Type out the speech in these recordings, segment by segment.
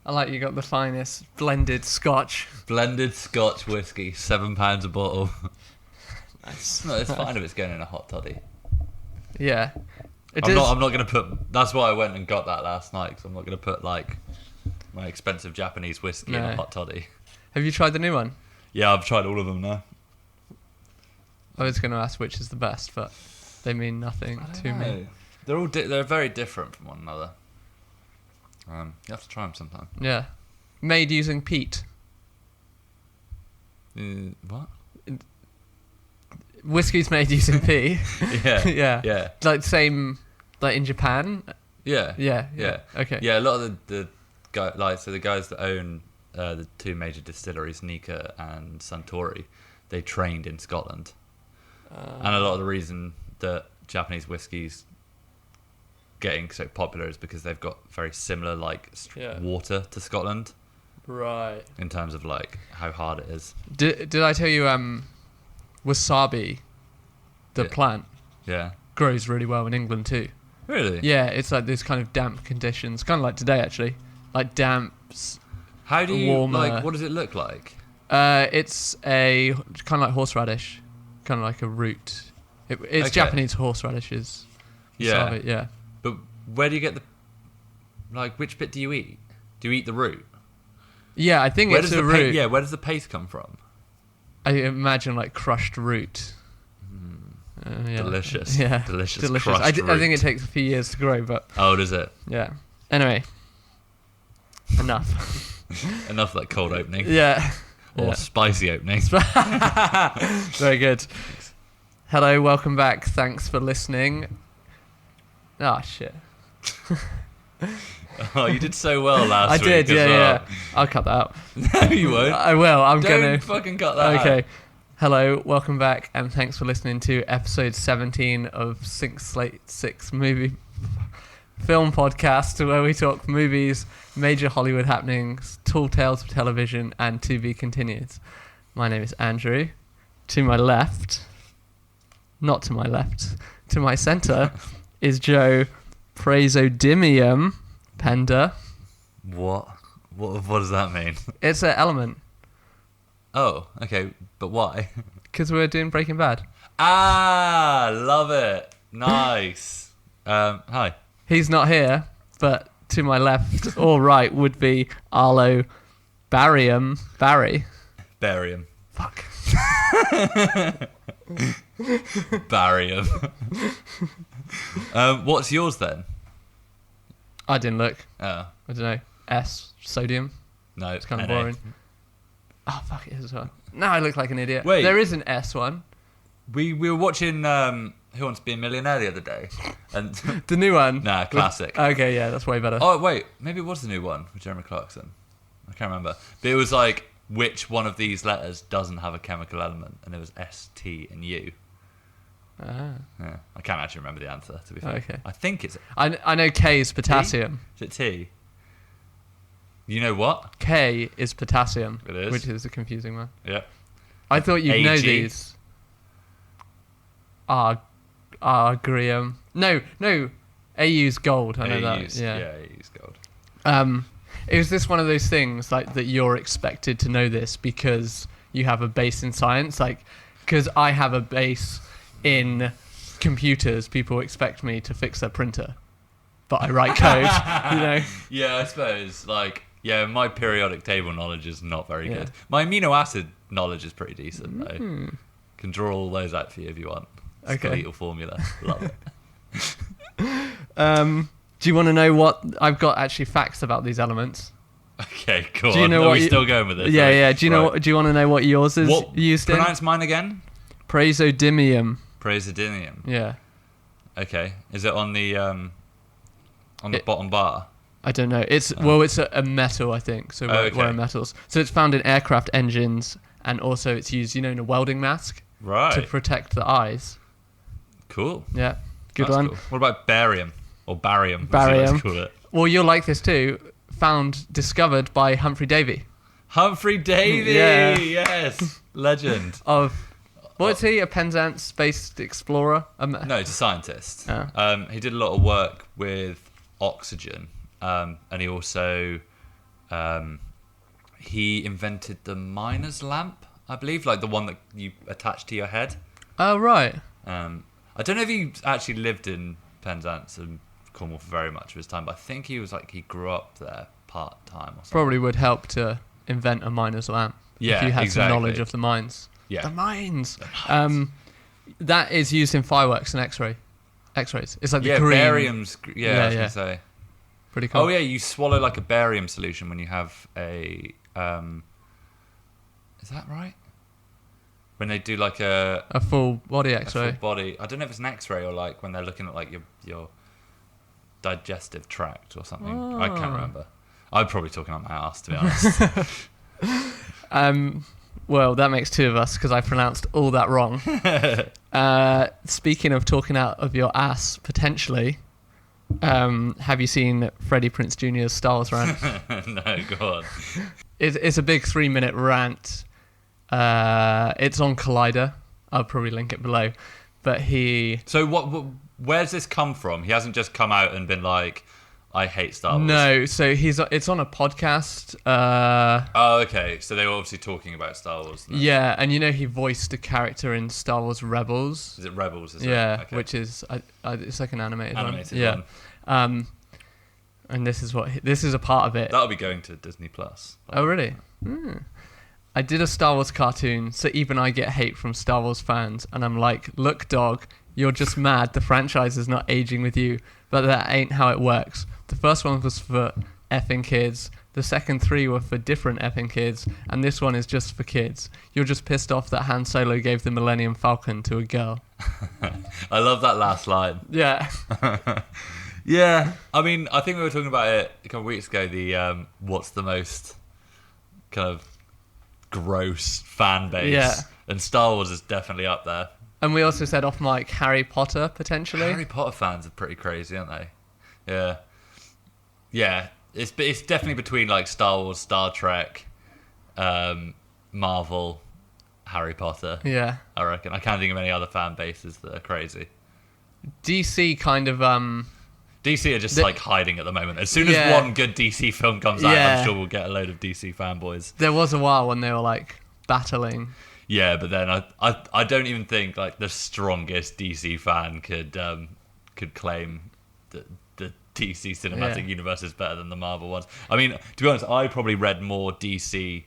I like you got the finest blended Scotch. Blended Scotch whiskey, £7 a bottle. Nice. No, it's fine if it's going in a hot toddy. Yeah. I'm not going to put... That's why I went and got that last night, because I'm not going to put, like, my expensive Japanese whiskey in a hot toddy. Have you tried the new one? Yeah, I've tried all of them now. I was going to ask which is the best, but they mean nothing to me. They're very different from one another. You have to try them sometime. Yeah. Made using peat. What? Whiskey's made using peat. Yeah. Yeah. Like same, like in Japan. Yeah. Okay. Yeah, a lot of the guys, the guys that own the two major distilleries, Nika and Suntory, they trained in Scotland. And a lot of the reason that Japanese whiskey's getting so popular is because they've got very similar water to Scotland. Right. In terms of like how hard it is. Did I tell you wasabi, the plant, grows really well in England too. Really? Yeah, it's like this kind of damp conditions, kind of like today actually, like damps. How do you warmer. What does it look like? It's a kind of like horseradish, kind of like a root. It's Japanese horseradishes. Wasabi, yeah. But where do you get which bit do you eat? Do you eat the root? Yeah, I think it's the root. Where does the paste come from? I imagine like crushed root. Delicious. Yeah. Delicious. I think it takes a few years to grow, but... Oh, does it? Yeah. Anyway. Enough. Enough like cold opening. Yeah. Or spicy opening. Very good. Hello, welcome back. Thanks for listening. Oh, shit. Oh, you did so well last week. I did, yeah. I'll cut that out. No, you won't. I will. Don't fucking cut that out. Okay. Hello, welcome back, and thanks for listening to episode 17 of Slate Six Film Podcast, where we talk movies, major Hollywood happenings, tall tales of television, and to be continued. My name is Andrew. To my left, not to my left, to my centre is Joe Praisodimium Pender. What does that mean? It's an element. Oh, okay, but why? Because we're doing Breaking Bad. Ah, love it. Nice. Hi. He's not here, but to my left or right would be Arlo Barry. Barium. Fuck. Barium. What's yours then? I didn't look. Oh. I don't know. S. Sodium. No, it's kind of NA. boring. Oh, fuck it as well. Now I look like an idiot. Wait. There is an S one. We were watching Who Wants to Be a Millionaire the other day. And the new one? Nah, classic. Okay, yeah, that's way better. Oh, wait. Maybe it was the new one with Jeremy Clarkson. I can't remember. But it was like, which one of these letters doesn't have a chemical element? And it was S, T, and U. Ah. Yeah, I can't actually remember the answer, to be fair. Okay. I think it's... I know K is potassium. T? Is it T? You know what? K is potassium. It is. Which is a confusing one. Yeah. I thought you'd know AG. these. Agrium. No. AU's gold. I know that. Yeah. AU's gold. Is this one of those things like that you're expected to know this because you have a base in science? Like, because I have a base in computers, people expect me to fix their printer, but I write code. You know? Yeah, I suppose. Like, yeah, my periodic table knowledge is not very good. My amino acid knowledge is pretty decent, though. Can draw all those out for you if you want. Skeletal formula. Love it. Do you want to know what I've got? Actually, facts about these elements. Okay, cool. Do you know Are what we still going with this? Yeah. Do you know? Do you want to know what yours is used in? Pronounce mine again. Praisodimium. Praisodimium. Yeah. Okay. Is it on the bottom bar? I don't know. It's a metal, I think. So we're metals. So it's found in aircraft engines, and also it's used, in a welding mask, to protect the eyes. Cool. Yeah. Good That's one. Cool. What about barium or barium? Barium. Call it. Well, you'll like this too. Discovered by Humphrey Davy. Humphrey Davy. Yeah. Yes. Legend. What's he? A Penzance-based explorer? No, he's a scientist. Oh. He did a lot of work with oxygen, and he also he invented the miner's lamp, I believe, like the one that you attach to your head. Oh, right. I don't know if he actually lived in Penzance and Cornwall for very much of his time, but I think he grew up there part-time or something. Probably would help to invent a miner's lamp. Yeah, if you had exactly. some knowledge of the mines. Yeah. The mines. That is used in fireworks and X-rays. It's like the green. Barium's. Yeah, I was going to say. Pretty cool. Oh, yeah, you swallow like a barium solution when you have a... is that right? When they do like a full body X-ray. A full body. I don't know if it's an X-ray or like when they're looking at like your digestive tract or something. Oh. I can't remember. I'm probably talking on my ass, to be honest. Well, that makes two of us because I pronounced all that wrong. Speaking of talking out of your ass, potentially, have you seen Freddie Prinze Jr.'s Star Wars rant? No, go on. It's a big 3-minute rant. It's on Collider. I'll probably link it below. But So where's this come from? He hasn't just come out and been like, I hate Star Wars. No, so it's on a podcast. Oh, okay. So they were obviously talking about Star Wars. Yeah, and he voiced a character in Star Wars Rebels. Is it Rebels? Yeah, okay. which is it's like an animated one. One. Yeah. And this is a part of it. That'll be going to Disney Plus. Oh, really? I did a Star Wars cartoon, so even I get hate from Star Wars fans, and I'm like, look, dog, you're just mad. The franchise is not aging with you, but that ain't how it works. The first one was for effing kids. The second 3 were for different effing kids, and this one is just for kids. You're just pissed off that Han Solo gave the Millennium Falcon to a girl. I love that last line. Yeah. Yeah. I mean, I think we were talking about it a couple of weeks ago, the what's the most kind of gross fan base. Yeah. And Star Wars is definitely up there. And we also said off mic Harry Potter, potentially. Harry Potter fans are pretty crazy, aren't they? Yeah. Yeah. It's definitely between like Star Wars, Star Trek, Marvel, Harry Potter. Yeah. I reckon. I can't think of any other fan bases that are crazy. DC kind of... DC are just like hiding at the moment. As soon as one good DC film comes out, I'm sure we'll get a load of DC fanboys. There was a while when they were like battling. Yeah, but then I don't even think like the strongest DC fan could claim that the DC cinematic universe is better than the Marvel ones. I mean, to be honest, I probably read more DC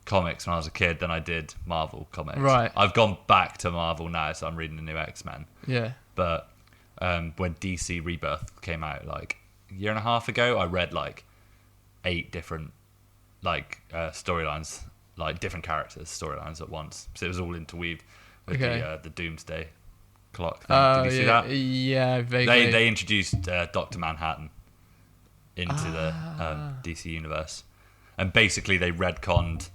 comics when I was a kid than I did Marvel comics. Right. I've gone back to Marvel now, so I'm reading the new X-Men. Yeah. But when DC Rebirth came out like a year and a half ago, I read like 8 different like storylines, like different characters storylines at once. So it was all interweaved with the Doomsday Clock thing. Did you see that? Yeah, vaguely. They introduced Dr. Manhattan into the DC universe, and basically they retconned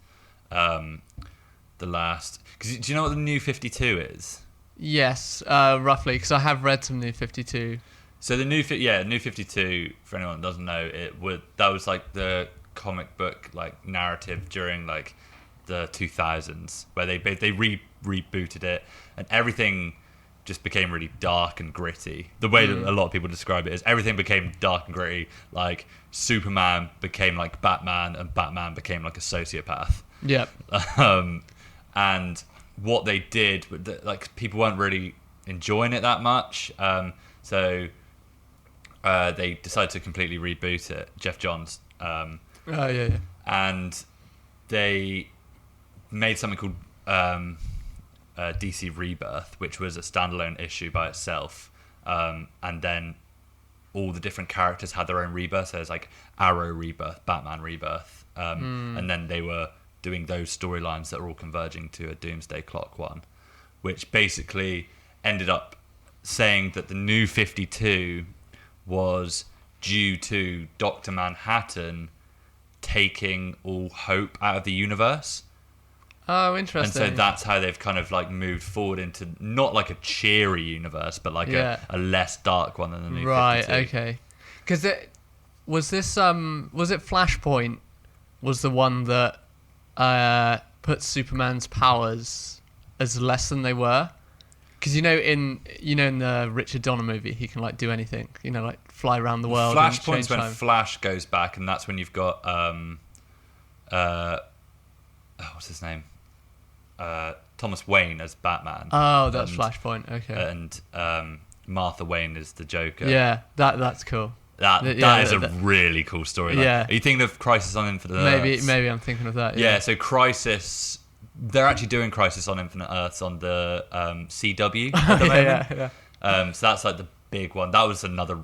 the last. Because do you know what the New 52 is? Yes, roughly, because I have read some New 52. So the New 52, for anyone that doesn't know, that was like the comic book like narrative during like the 2000s, where they rebooted it, and everything just became really dark and gritty. The way that a lot of people describe it is everything became dark and gritty. Like Superman became like Batman, and Batman became like a sociopath. Yep. And what they did, like people weren't really enjoying it that much, so they decided to completely reboot it. Jeff Johns. Yeah. And they made something called DC Rebirth, which was a standalone issue by itself, and then all the different characters had their own rebirth. So there's like Arrow Rebirth, Batman Rebirth, and then they were doing those storylines that were all converging to a Doomsday Clock one, which basically ended up saying that the New 52 was due to Dr. Manhattan taking all hope out of the universe. Oh, interesting. And so that's how they've kind of like moved forward into not like a cheery universe, but like a less dark one than the New 52. Right, okay. Because was it Flashpoint was the one that put Superman's powers as less than they were? Because in the Richard Donner movie, he can like do anything. Like fly around the world. Flashpoint's when Flash goes back, and that's when you've got what's his name? Thomas Wayne as Batman. Oh, that's Flashpoint. Okay. And Martha Wayne is the Joker. Yeah, that's cool. That is a really cool story. Yeah. Are you thinking of Crisis on Infinite Earths? Maybe I'm thinking of that. Yeah. So Crisis, they're actually doing Crisis on Infinite Earths on the CW at the moment. Yeah. So that's like the big one. That was another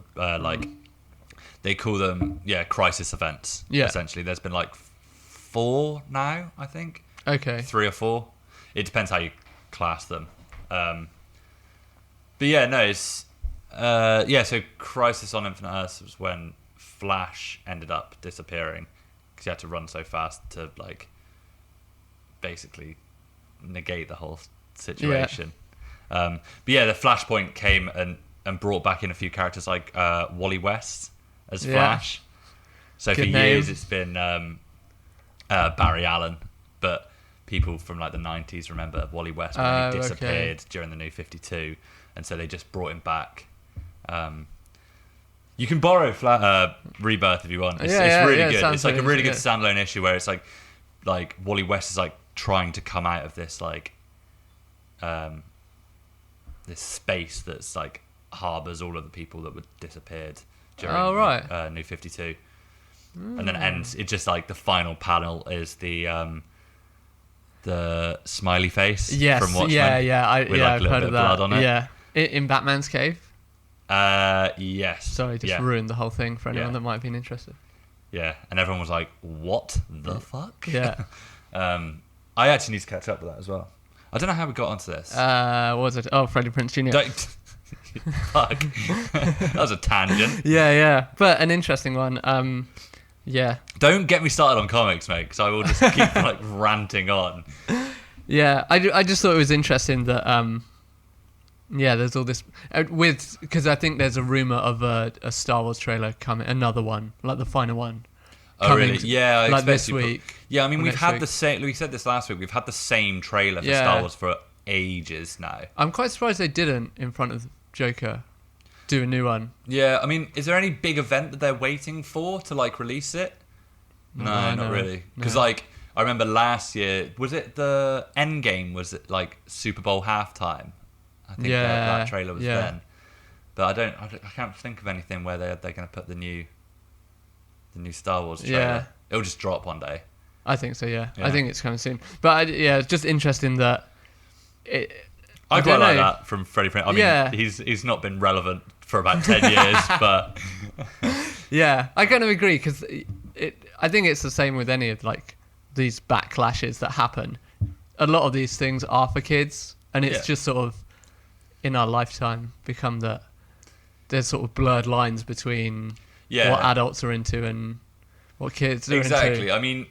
they call them crisis events. Yeah. Essentially, there's been like 4 now, I think. Okay. 3 or 4. It depends how you class them. But yeah, no, it's so Crisis on Infinite Earths was when Flash ended up disappearing because he had to run so fast to like basically negate the whole situation. But yeah, the Flashpoint came and brought back in a few characters like Wally West as Flash. So good for name. Years it's been Barry Allen, but people from like the 90s remember Wally West when he disappeared during the New 52, and so they just brought him back. You can borrow Rebirth if you want. It's really good. It's like a really good standalone issue where it's like Wally West is like trying to come out of this like this space that's like harbors all of the people that were disappeared during New 52. And then ends. It just like the final panel is the smiley face from Watchmen. I've heard of that. On it. Yeah, in Batman's cave. Yes. Sorry, just ruined the whole thing for anyone that might have been interested. Yeah, and everyone was like, "What the fuck?" Yeah. I actually need to catch up with that as well. I don't know how we got onto this. What was it? Oh, Freddie Prinze Jr. Fuck. That was a tangent. Yeah, but an interesting one. Yeah. Don't get me started on comics, mate, because I will just keep like ranting on. Yeah, I just thought it was interesting that there's all this because I think there's a rumor of a Star Wars trailer coming, another one, like the final one. Oh really? Yeah, like this week. Yeah, I mean we've had the same. We said this last week. We've had the same trailer for Star Wars for ages now. I'm quite surprised they didn't in front of Joker do a new one. Yeah, I mean, is there any big event that they're waiting for to like release it? No, not really. Because like I remember last year, was it the Endgame? Was it like Super Bowl halftime? I think that trailer was then. But I can't think of anything where they're going to put the new Star Wars trailer. Yeah. It'll just drop one day. I think so. Yeah. I think it's coming soon. But it's just interesting that I quite like that from Freddie Prinze. I mean, he's not been relevant for about 10 years, but yeah, I kind of agree because I think it's the same with any of like these backlashes that happen. A lot of these things are for kids, and it's just sort of in our lifetime become that there's sort of blurred lines between what adults are into and what kids are into. Exactly. I mean,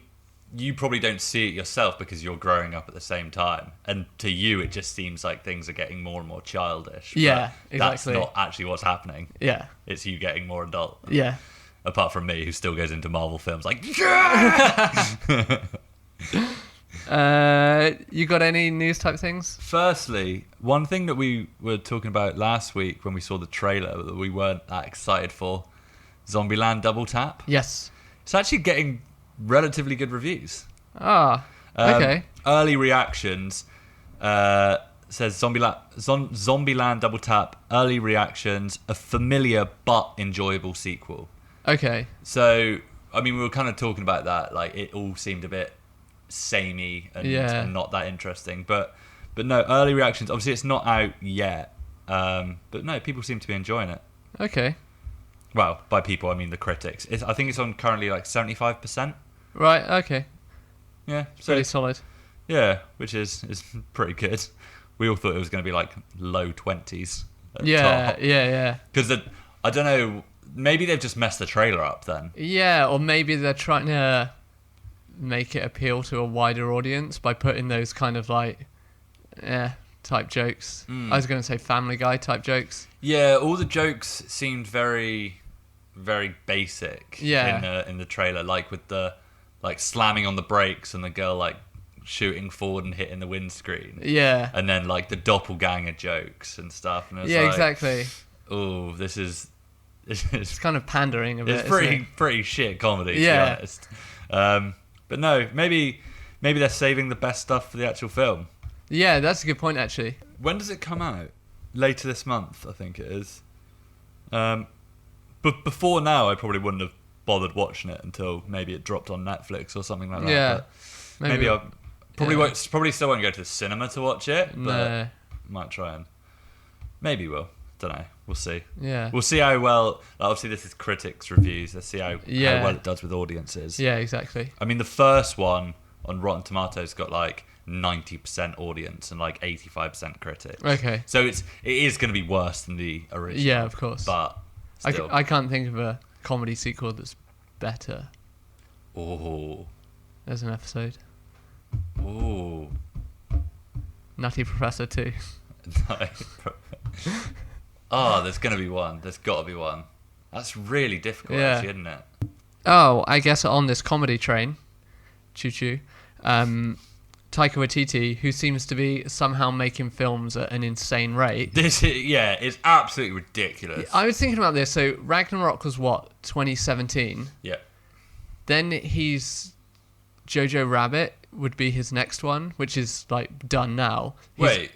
you probably don't see it yourself because you're growing up at the same time, and to you it just seems like things are getting more and more childish. Yeah, exactly. That's not actually what's happening. Yeah, it's you getting more adult. Yeah, apart from me, who still goes into Marvel films like you got any news type things? Firstly, one thing that we were talking about last week when we saw the trailer that we weren't that excited for, Zombieland Double Tap. Yes, it's actually getting relatively good reviews. Okay. Early reactions says Zombieland Double Tap. Early reactions, a familiar but enjoyable sequel. Okay. So, I mean, we were kind of talking about that. Like, it all seemed a bit samey and not that interesting. But no, early reactions. Obviously, it's not out yet. But no, people seem to be enjoying it. Okay. Well, by people, I mean the critics. I think it's on currently like 75%. Right, okay. Yeah. So, pretty solid. Yeah, which is pretty good. We all thought it was going to be like low 20s. Yeah. Because I don't know, maybe they've just messed the trailer up then. Yeah, or maybe they're trying to make it appeal to a wider audience by putting those kind of like, type jokes. I was going to say Family Guy type jokes. Yeah, all the jokes seemed very, very basic in the trailer, like with the like slamming on the brakes and the girl like shooting forward and hitting the windscreen. Yeah. And then like the doppelganger jokes and stuff. And Yeah, exactly. Oh, this is It's kind of pandering a bit. It's pretty shit comedy, to be Yeah. honest. But no, maybe they're saving the best stuff for the actual film. Yeah, that's a good point, actually. When does it come out? Later this month, I think it is. But before now, I probably wouldn't have bothered watching it until maybe it dropped on Netflix or something like that. Yeah. But maybe I probably still won't go to the cinema to watch it, but No. might try and maybe will. Don't know. We'll see. Yeah. We'll see how well. Obviously, this is critics' reviews. Let's see how well it does with audiences. Yeah, exactly. I mean, the first one on Rotten Tomatoes got like 90% audience and like 85% critics. Okay. So it is going to be worse than the original. Yeah, of course. But still. I can't think of a comedy sequel that's better. Oh. There's an episode. Oh. Nutty Professor 2. Oh, there's going to be one. There's got to be one. That's really difficult, actually, isn't it? Oh, I guess on this comedy train, choo-choo, Taika Waititi, who seems to be somehow making films at an insane rate. It's absolutely ridiculous. I was thinking about this. So Ragnarok was what, 2017? Yeah. Then Jojo Rabbit would be his next one, which is like done now. Wait.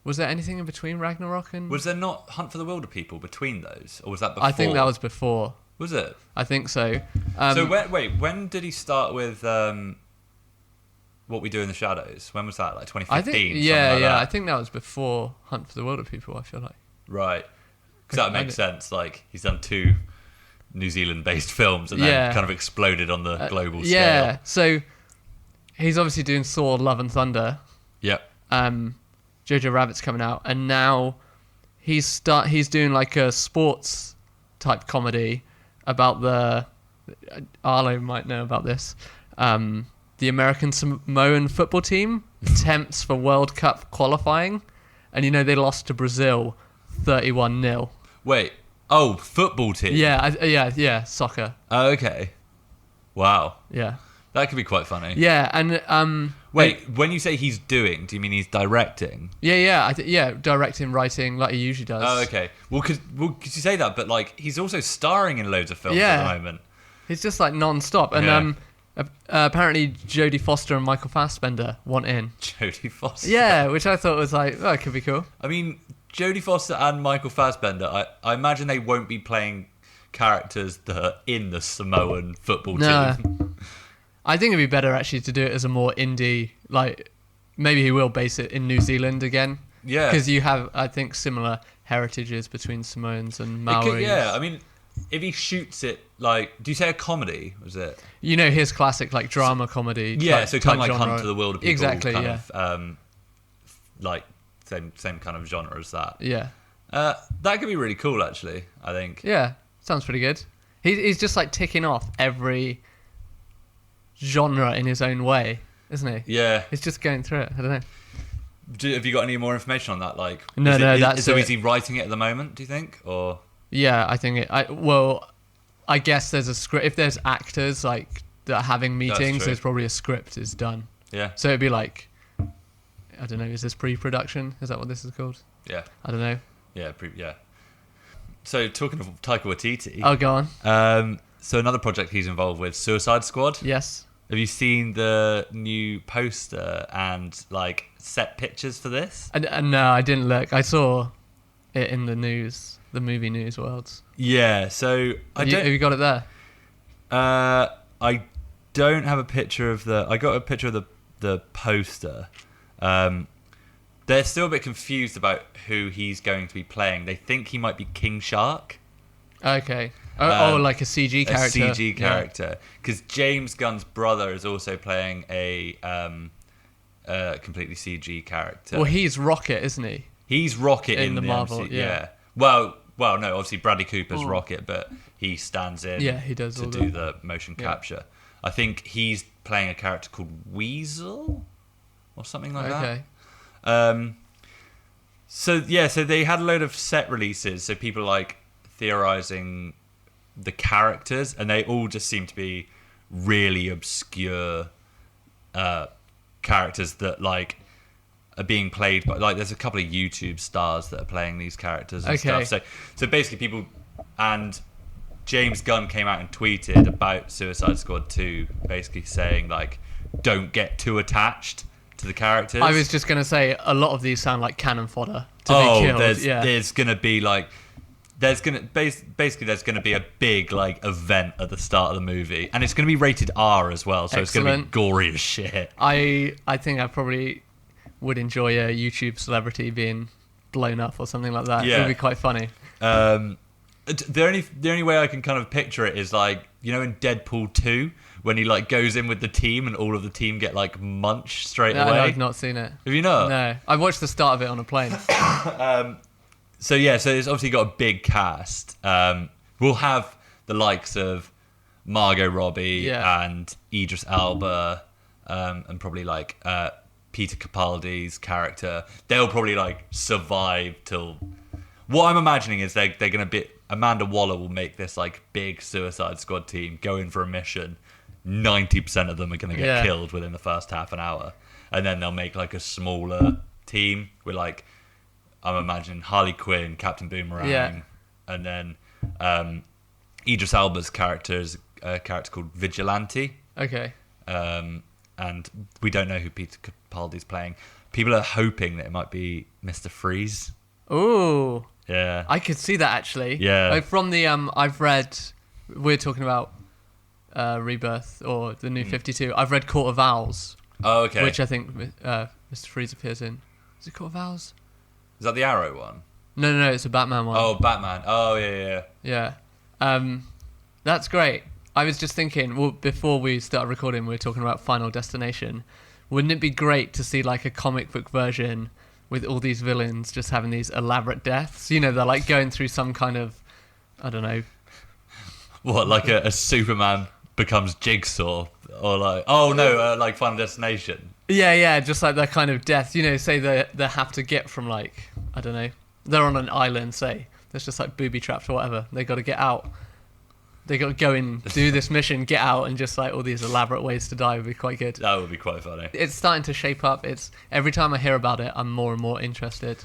Was there anything in between Ragnarok and... Was there not Hunt for the Wilder People between those? Or was that before? I think that was before. Was it? I think so. So when did he start with What We Do in the Shadows? When was that? Like 2015? I think, I think that was before Hunt for the Wilder People, I feel like. Right. Because that makes sense. Like, he's done 2 New Zealand-based films and then kind of exploded on the global scale. Yeah, so he's obviously doing Thor, Love and Thunder. Yep. Jojo Rabbit's coming out, and now he's doing like a sports type comedy about Arlo might know about this. The American Samoan football team attempts for World Cup qualifying, and they lost to Brazil 31-0. Wait, football team? Yeah, soccer. Oh, okay. Wow. Yeah. That could be quite funny. Yeah, and wait, when you say he's doing, do you mean he's directing? Yeah, directing, writing, like he usually does. Oh, okay. Well, could you say that? But like, he's also starring in loads of films at the moment. He's just like non-stop, and apparently Jodie Foster and Michael Fassbender want in. Jodie Foster. Yeah, which I thought was like, it could be cool. I mean, Jodie Foster and Michael Fassbender. I imagine they won't be playing characters that are in the Samoan football team. I think it'd be better actually to do it as a more indie, like maybe he will base it in New Zealand again. Yeah. Because you have, I think, similar heritages between Samoans and Maoris. I mean, if he shoots it, like, do you say a comedy, was it? His classic, like, drama comedy. Yeah, type, so kind of like genre. Hunt for the Wilder People. Exactly, kind of, like, same kind of genre as that. Yeah. That could be really cool, actually, I think. Yeah, sounds pretty good. He's just, like, ticking off every genre in his own way, isn't he? Yeah. He's just going through it. I don't know. Have you got any more information on that? Like, that's is he writing it at the moment, do you think? Or yeah, I think I guess there's a script. If there's actors like that are having meetings, there's probably a script is done. Yeah. So it'd be like, I don't know, is this pre-production? Is that what this is called? Yeah. I don't know. Yeah, yeah. So talking of Taika Waititi. Oh, go on. So another project he's involved with, Suicide Squad. Yes. Have you seen the new poster and like set pictures for this? No, I didn't look. I saw it in the news, the movie news worlds. Yeah, so have you got it there? I don't have a picture of I got a picture of the poster. They're still a bit confused about who he's going to be playing. They think he might be King Shark. Okay. Like a CG character. A CG character. Because James Gunn's brother is also playing a completely CG character. Well, he's Rocket, isn't he? He's Rocket in the Marvel, MCU. Yeah. Well, no, obviously Bradley Cooper's Rocket, but he stands in he does to do the motion capture. I think he's playing a character called Weasel or something like that. Okay. So they had a load of set releases, so people like theorizing the characters, and they all just seem to be really obscure characters that like are being played by, like, there's a couple of YouTube stars that are playing these characters and stuff. So basically people, and James Gunn came out and tweeted about Suicide Squad 2, basically saying like, don't get too attached to the characters. I was just going to say, a lot of these sound like cannon fodder to be killed. There's going to be like, there's going to be a big like event at the start of the movie, and it's going to be rated R as well, so Excellent. It's going to be gory as shit. I think I probably would enjoy a YouTube celebrity being blown up or something like that. Yeah. It would be quite funny. The only way I can kind of picture it is like, you know, in Deadpool 2 when he like goes in with the team and all of the team get like munched straight away. I've not seen it. Have you not? No, I watched the start of it on a plane. So it's obviously got a big cast. We'll have the likes of Margot Robbie and Idris Elba, and probably like Peter Capaldi's character. They'll probably like survive till. What I'm imagining is they're going to be. Amanda Waller will make this like big Suicide Squad team go in for a mission. 90% of them are going to get killed within the first half an hour, and then they'll make like a smaller team with like, I'm imagining Harley Quinn, Captain Boomerang, and then Idris Elba's character is a character called Vigilante. Okay. And we don't know who Peter Capaldi's playing. People are hoping that it might be Mr. Freeze. Ooh. Yeah. I could see that actually. Yeah. Like from the I've read, we're talking about Rebirth or the New 52. I've read Court of Owls. Oh, okay. Which I think Mr. Freeze appears in. Is it Court of Owls? Is that the Arrow one? No, it's a Batman one. Oh, Batman. Oh, yeah. Yeah. That's great. I was just thinking, well, before we started recording, we were talking about Final Destination. Wouldn't it be great to see like a comic book version with all these villains just having these elaborate deaths? You know, they're like going through some kind of, I don't know. What, like a Superman becomes Jigsaw? Or like, like Final Destination? Yeah, just like that kind of death. You know, say they have to get from like, I don't know, they're on an island, say. There's just like booby trapped or whatever. They got to get out. They got to go and do this mission, get out, and just like all these elaborate ways to die would be quite good. That would be quite funny. It's starting to shape up. It's every time I hear about it, I'm more and more interested.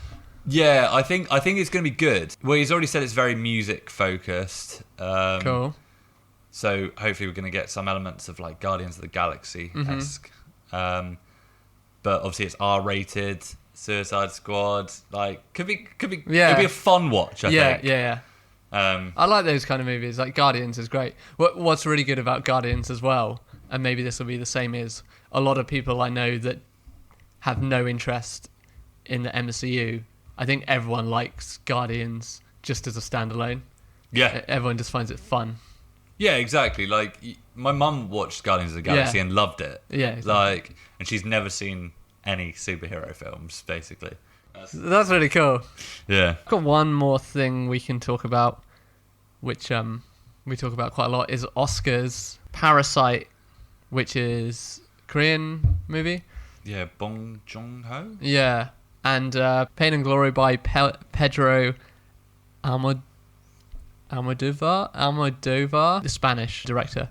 Yeah, I think it's going to be good. Well, he's already said it's very music focused. Cool. So hopefully we're going to get some elements of like Guardians of the Galaxy-esque. Mm-hmm. But obviously it's R-rated. Suicide Squad, like could be it'd be a fun watch. I think. Yeah. I like those kind of movies. Like Guardians is great. What's really good about Guardians as well, and maybe this will be the same, is a lot of people I know that have no interest in the MCU. I think everyone likes Guardians just as a standalone. Yeah, everyone just finds it fun. Yeah, exactly. Like my mum watched Guardians of the Galaxy and loved it. Yeah, exactly. Like, and she's never seen any superhero films, basically. That's really cool. Yeah. I've got one more thing we can talk about, which we talk about quite a lot, is Oscars. Parasite, which is Korean movie. Yeah, Bong Joon-ho? Yeah. And Pain and Glory by Pedro Almodovar, the Spanish director.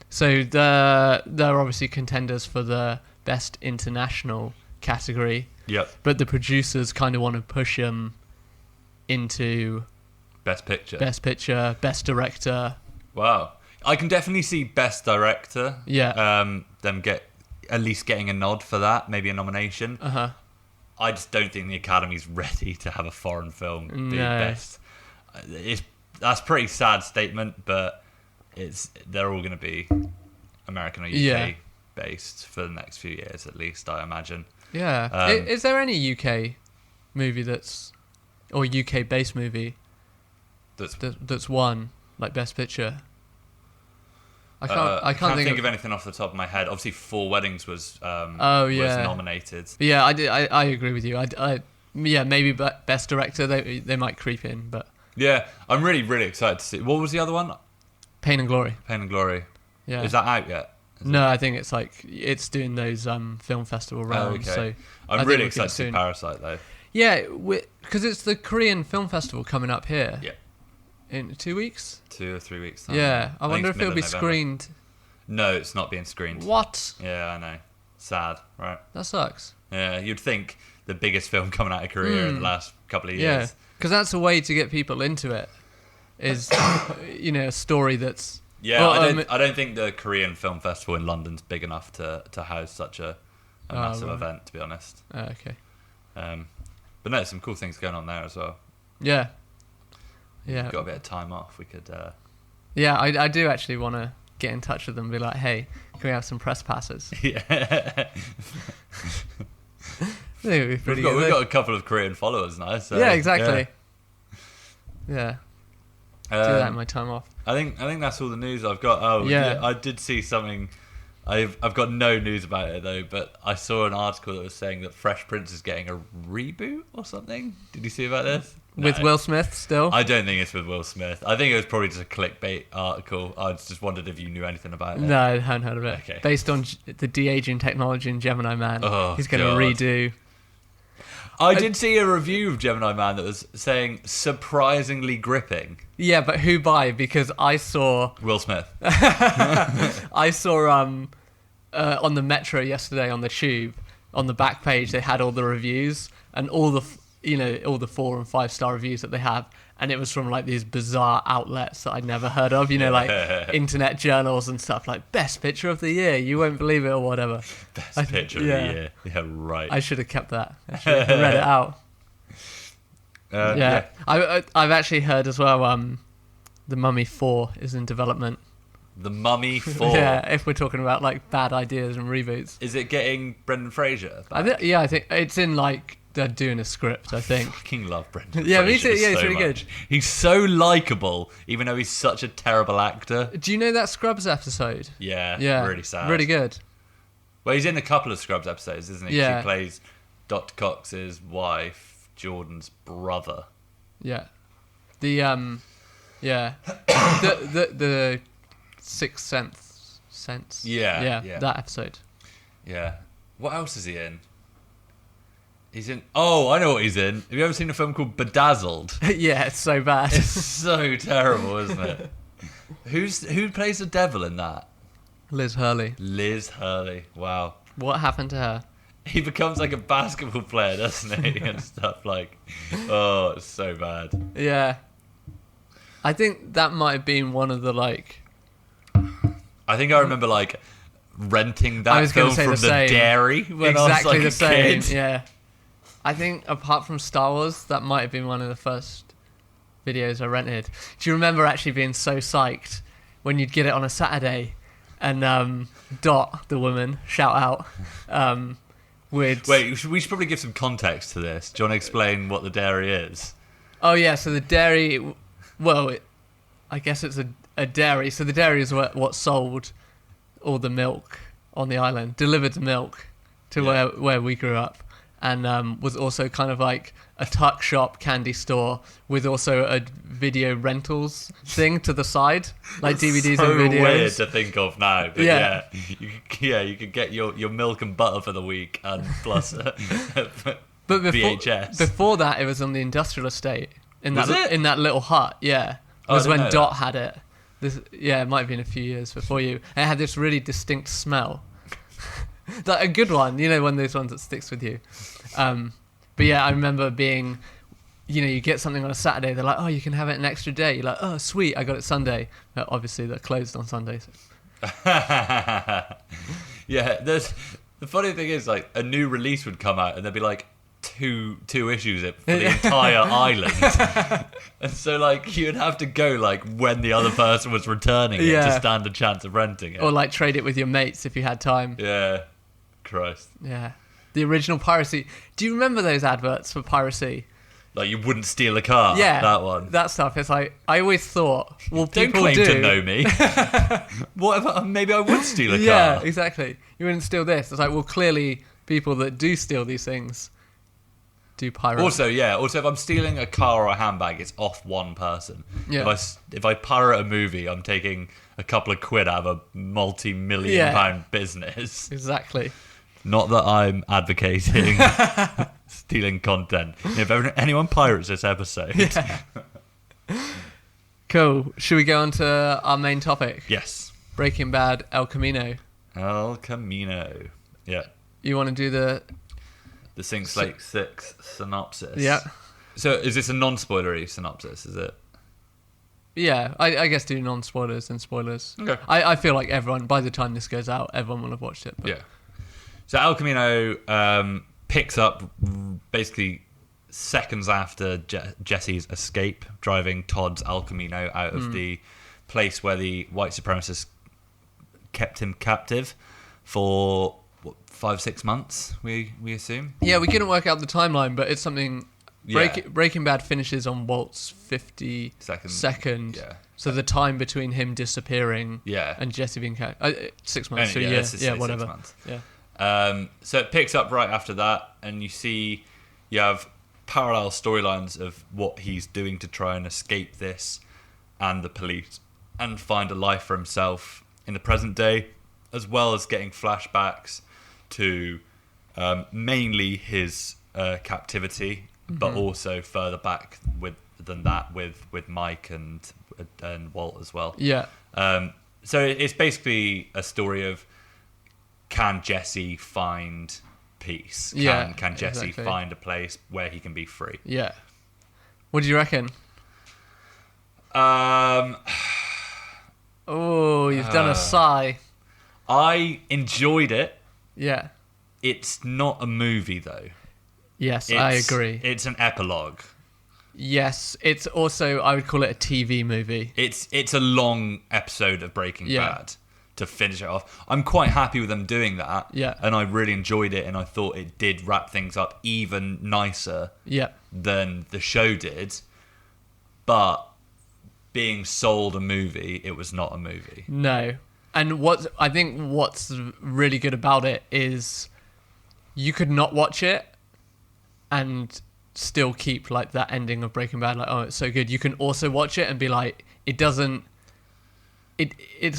So they're obviously contenders for the Best International category. Yep. But the producers kind of want to push them into Best Picture, Best Director. Wow. I can definitely see Best Director. Yeah. Them at least getting a nod for that, maybe a nomination. Uh-huh. I just don't think the Academy's ready to have a foreign film be best. That's a pretty sad statement, but they're all going to be American or UK based for the next few years, at least, I imagine. Yeah. Is there any UK movie or UK based movie that's won like Best Picture? I can't think of anything off the top of my head. Obviously, Four Weddings was was nominated. Yeah, I agree with you. Maybe Best Director they might creep in, but yeah, I'm really really excited to see. What was the other one? Pain and Glory. Pain and Glory. Yeah. Is that out yet? No, I think it's doing those film festival rounds. Oh, okay. So I'm really excited to see Parasite though. Yeah, because it's the Korean Film Festival coming up here. Yeah. In 2 weeks? 2 or 3 weeks time. Yeah, I wonder if it'll be screened. No, it's not being screened. What? Yeah, I know. Sad, right? That sucks. Yeah, you'd think the biggest film coming out of Korea in the last couple of years. Yeah, because that's a way to get people into it. Is a story that's. Yeah, I don't think the Korean Film Festival in London's big enough to house such a massive event, to be honest. Okay. But no, some cool things going on there as well. Yeah. Got a bit of time off. We could. Yeah, I do actually want to get in touch with them and be like, hey, can we have some press passes? Yeah. We've got a couple of Korean followers now. So, yeah, exactly. Yeah. Do that in my time off. I think that's all the news I've got. Oh, yeah. I did see something. I've got no news about it though, but I saw an article that was saying that Fresh Prince is getting a reboot or something. Did you see about this? With Will Smith still? I don't think it's with Will Smith. I think it was probably just a clickbait article. I just wondered if you knew anything about it. No, I hadn't heard of it. Okay. Based on the de-aging technology in Gemini Man. Oh, he's going to redo. I did see a review of Gemini Man that was saying surprisingly gripping. Yeah, but who by? Because I saw Will Smith. I saw on the Metro yesterday on the tube, on the back page they had all the reviews and all the 4 and 5 star reviews that they have, and it was from like these bizarre outlets that I'd never heard of, like internet journals and stuff, like best picture of the year, you won't believe it, or whatever. Best picture of the year. Yeah, right. I should have kept that. I should have read it out. Yeah. I've actually heard as well The Mummy 4 is in development. The Mummy 4? Yeah, if we're talking about like bad ideas and reboots. Is it getting Brendan Fraser back? I think it's in like they're doing a script, I think. I fucking love Brendan Yeah, Fraser. me too. Yeah, he's so really much. good. He's so likeable, even though he's such a terrible actor. Do you know that Scrubs episode? Yeah, really sad. Really good. Well, he's in a couple of Scrubs episodes, isn't he? Yeah. She plays Dr. Cox's wife, Jordan's brother. Yeah. The Sixth Sense. Yeah. That episode. Yeah. What else is he in? He's in... Oh, I know what he's in. Have you ever seen a film called Bedazzled? Yeah, it's so bad. It's so terrible, isn't it? Who plays the devil in that? Liz Hurley. Liz Hurley. Wow. What happened to her? He becomes like a basketball player, doesn't he? And stuff like... Oh, it's so bad. Yeah. I think that might have been one of the like... I think I remember like renting that film from the dairy when I was like a kid. Yeah. I think apart from Star Wars, that might have been one of the first videos I rented. Do you remember actually being so psyched when you'd get it on a Saturday and Dot, the woman, shout out, would... Wait, we should probably give some context to this. Do you want to explain what the dairy is? Oh yeah, so the dairy... Well, I guess it's a dairy. So the dairy is what sold all the milk on the island, delivered the milk to where we grew up. And was also kind of like a tuck shop candy store with also a video rentals thing to the side, like DVDs and videos. So weird to think of now, but you could get your milk and butter for the week and plus but VHS. Before that, it was on the industrial estate in that little hut. Yeah, it was when Dot had it. It might have been a few years before you. It had this really distinct smell. Like a good one, one of those ones that sticks with you. But yeah, I remember being, you get something on a Saturday, they're like, oh, you can have it an extra day. You're like, oh, sweet, I got it Sunday. But obviously, they're closed on Sundays. Yeah, the funny thing is, like, a new release would come out and there'd be like two issues for the entire island. And so, like, you'd have to go, like, when the other person was returning it to stand a chance of renting it. Or, like, trade it with your mates if you had time. Yeah. Christ. Yeah. The original piracy. Do you remember those adverts for piracy? Like, you wouldn't steal a car. Yeah. That one. That stuff. It's like, I always thought, well, don't people claim to know me. What if maybe I would steal a car? Yeah, exactly. You wouldn't steal this. It's like, well, clearly people that do steal these things do pirate. Also, if I'm stealing a car or a handbag, it's off one person. Yeah. If I pirate a movie, I'm taking a couple of quid out of a multi-million pound business. Exactly. Not that I'm advocating stealing content. If anyone pirates this episode. Yeah. Cool. Should we go on to our main topic? Yes. Breaking Bad, El Camino. El Camino. Yeah. You want to do the Slate Six synopsis. Yeah. So is this a non-spoilery synopsis? Is it? Yeah, I guess do non-spoilers and spoilers. Okay. I feel like everyone, by the time this goes out, everyone will have watched it. But. Yeah. So El Camino picks up basically seconds after Jesse's escape, driving Todd's El Camino out of the place where the white supremacists kept him captive for 5-6 months, we assume. Yeah, we couldn't work out the timeline, but it's something... Yeah. Breaking Bad finishes on Walt's 52nd. Yeah. So the time between him disappearing and Jesse being 6 months, Anyway, a year, whatever. 6 months. Yeah. So it picks up right after that, and you have parallel storylines of what he's doing to try and escape this and the police and find a life for himself in the present day, as well as getting flashbacks to mainly his captivity, but also further back than that with Mike and Walt as well. Yeah. So it's basically a story of, can Jesse find peace? Can Jesse find a place where he can be free? Yeah. What do you reckon? Oh, you've done a sigh. I enjoyed it. Yeah. It's not a movie though. Yes, I agree. It's an epilogue. Yes, it's also, I would call it a TV movie. It's a long episode of Breaking Bad to finish it off. I'm quite happy with them doing that. Yeah. And I really enjoyed it, and I thought it did wrap things up even nicer than the show did. But being sold a movie, it was not a movie. No. And I think what's really good about it is you could not watch it and still keep like that ending of Breaking Bad, like, oh, it's so good. You can also watch it and be like, it's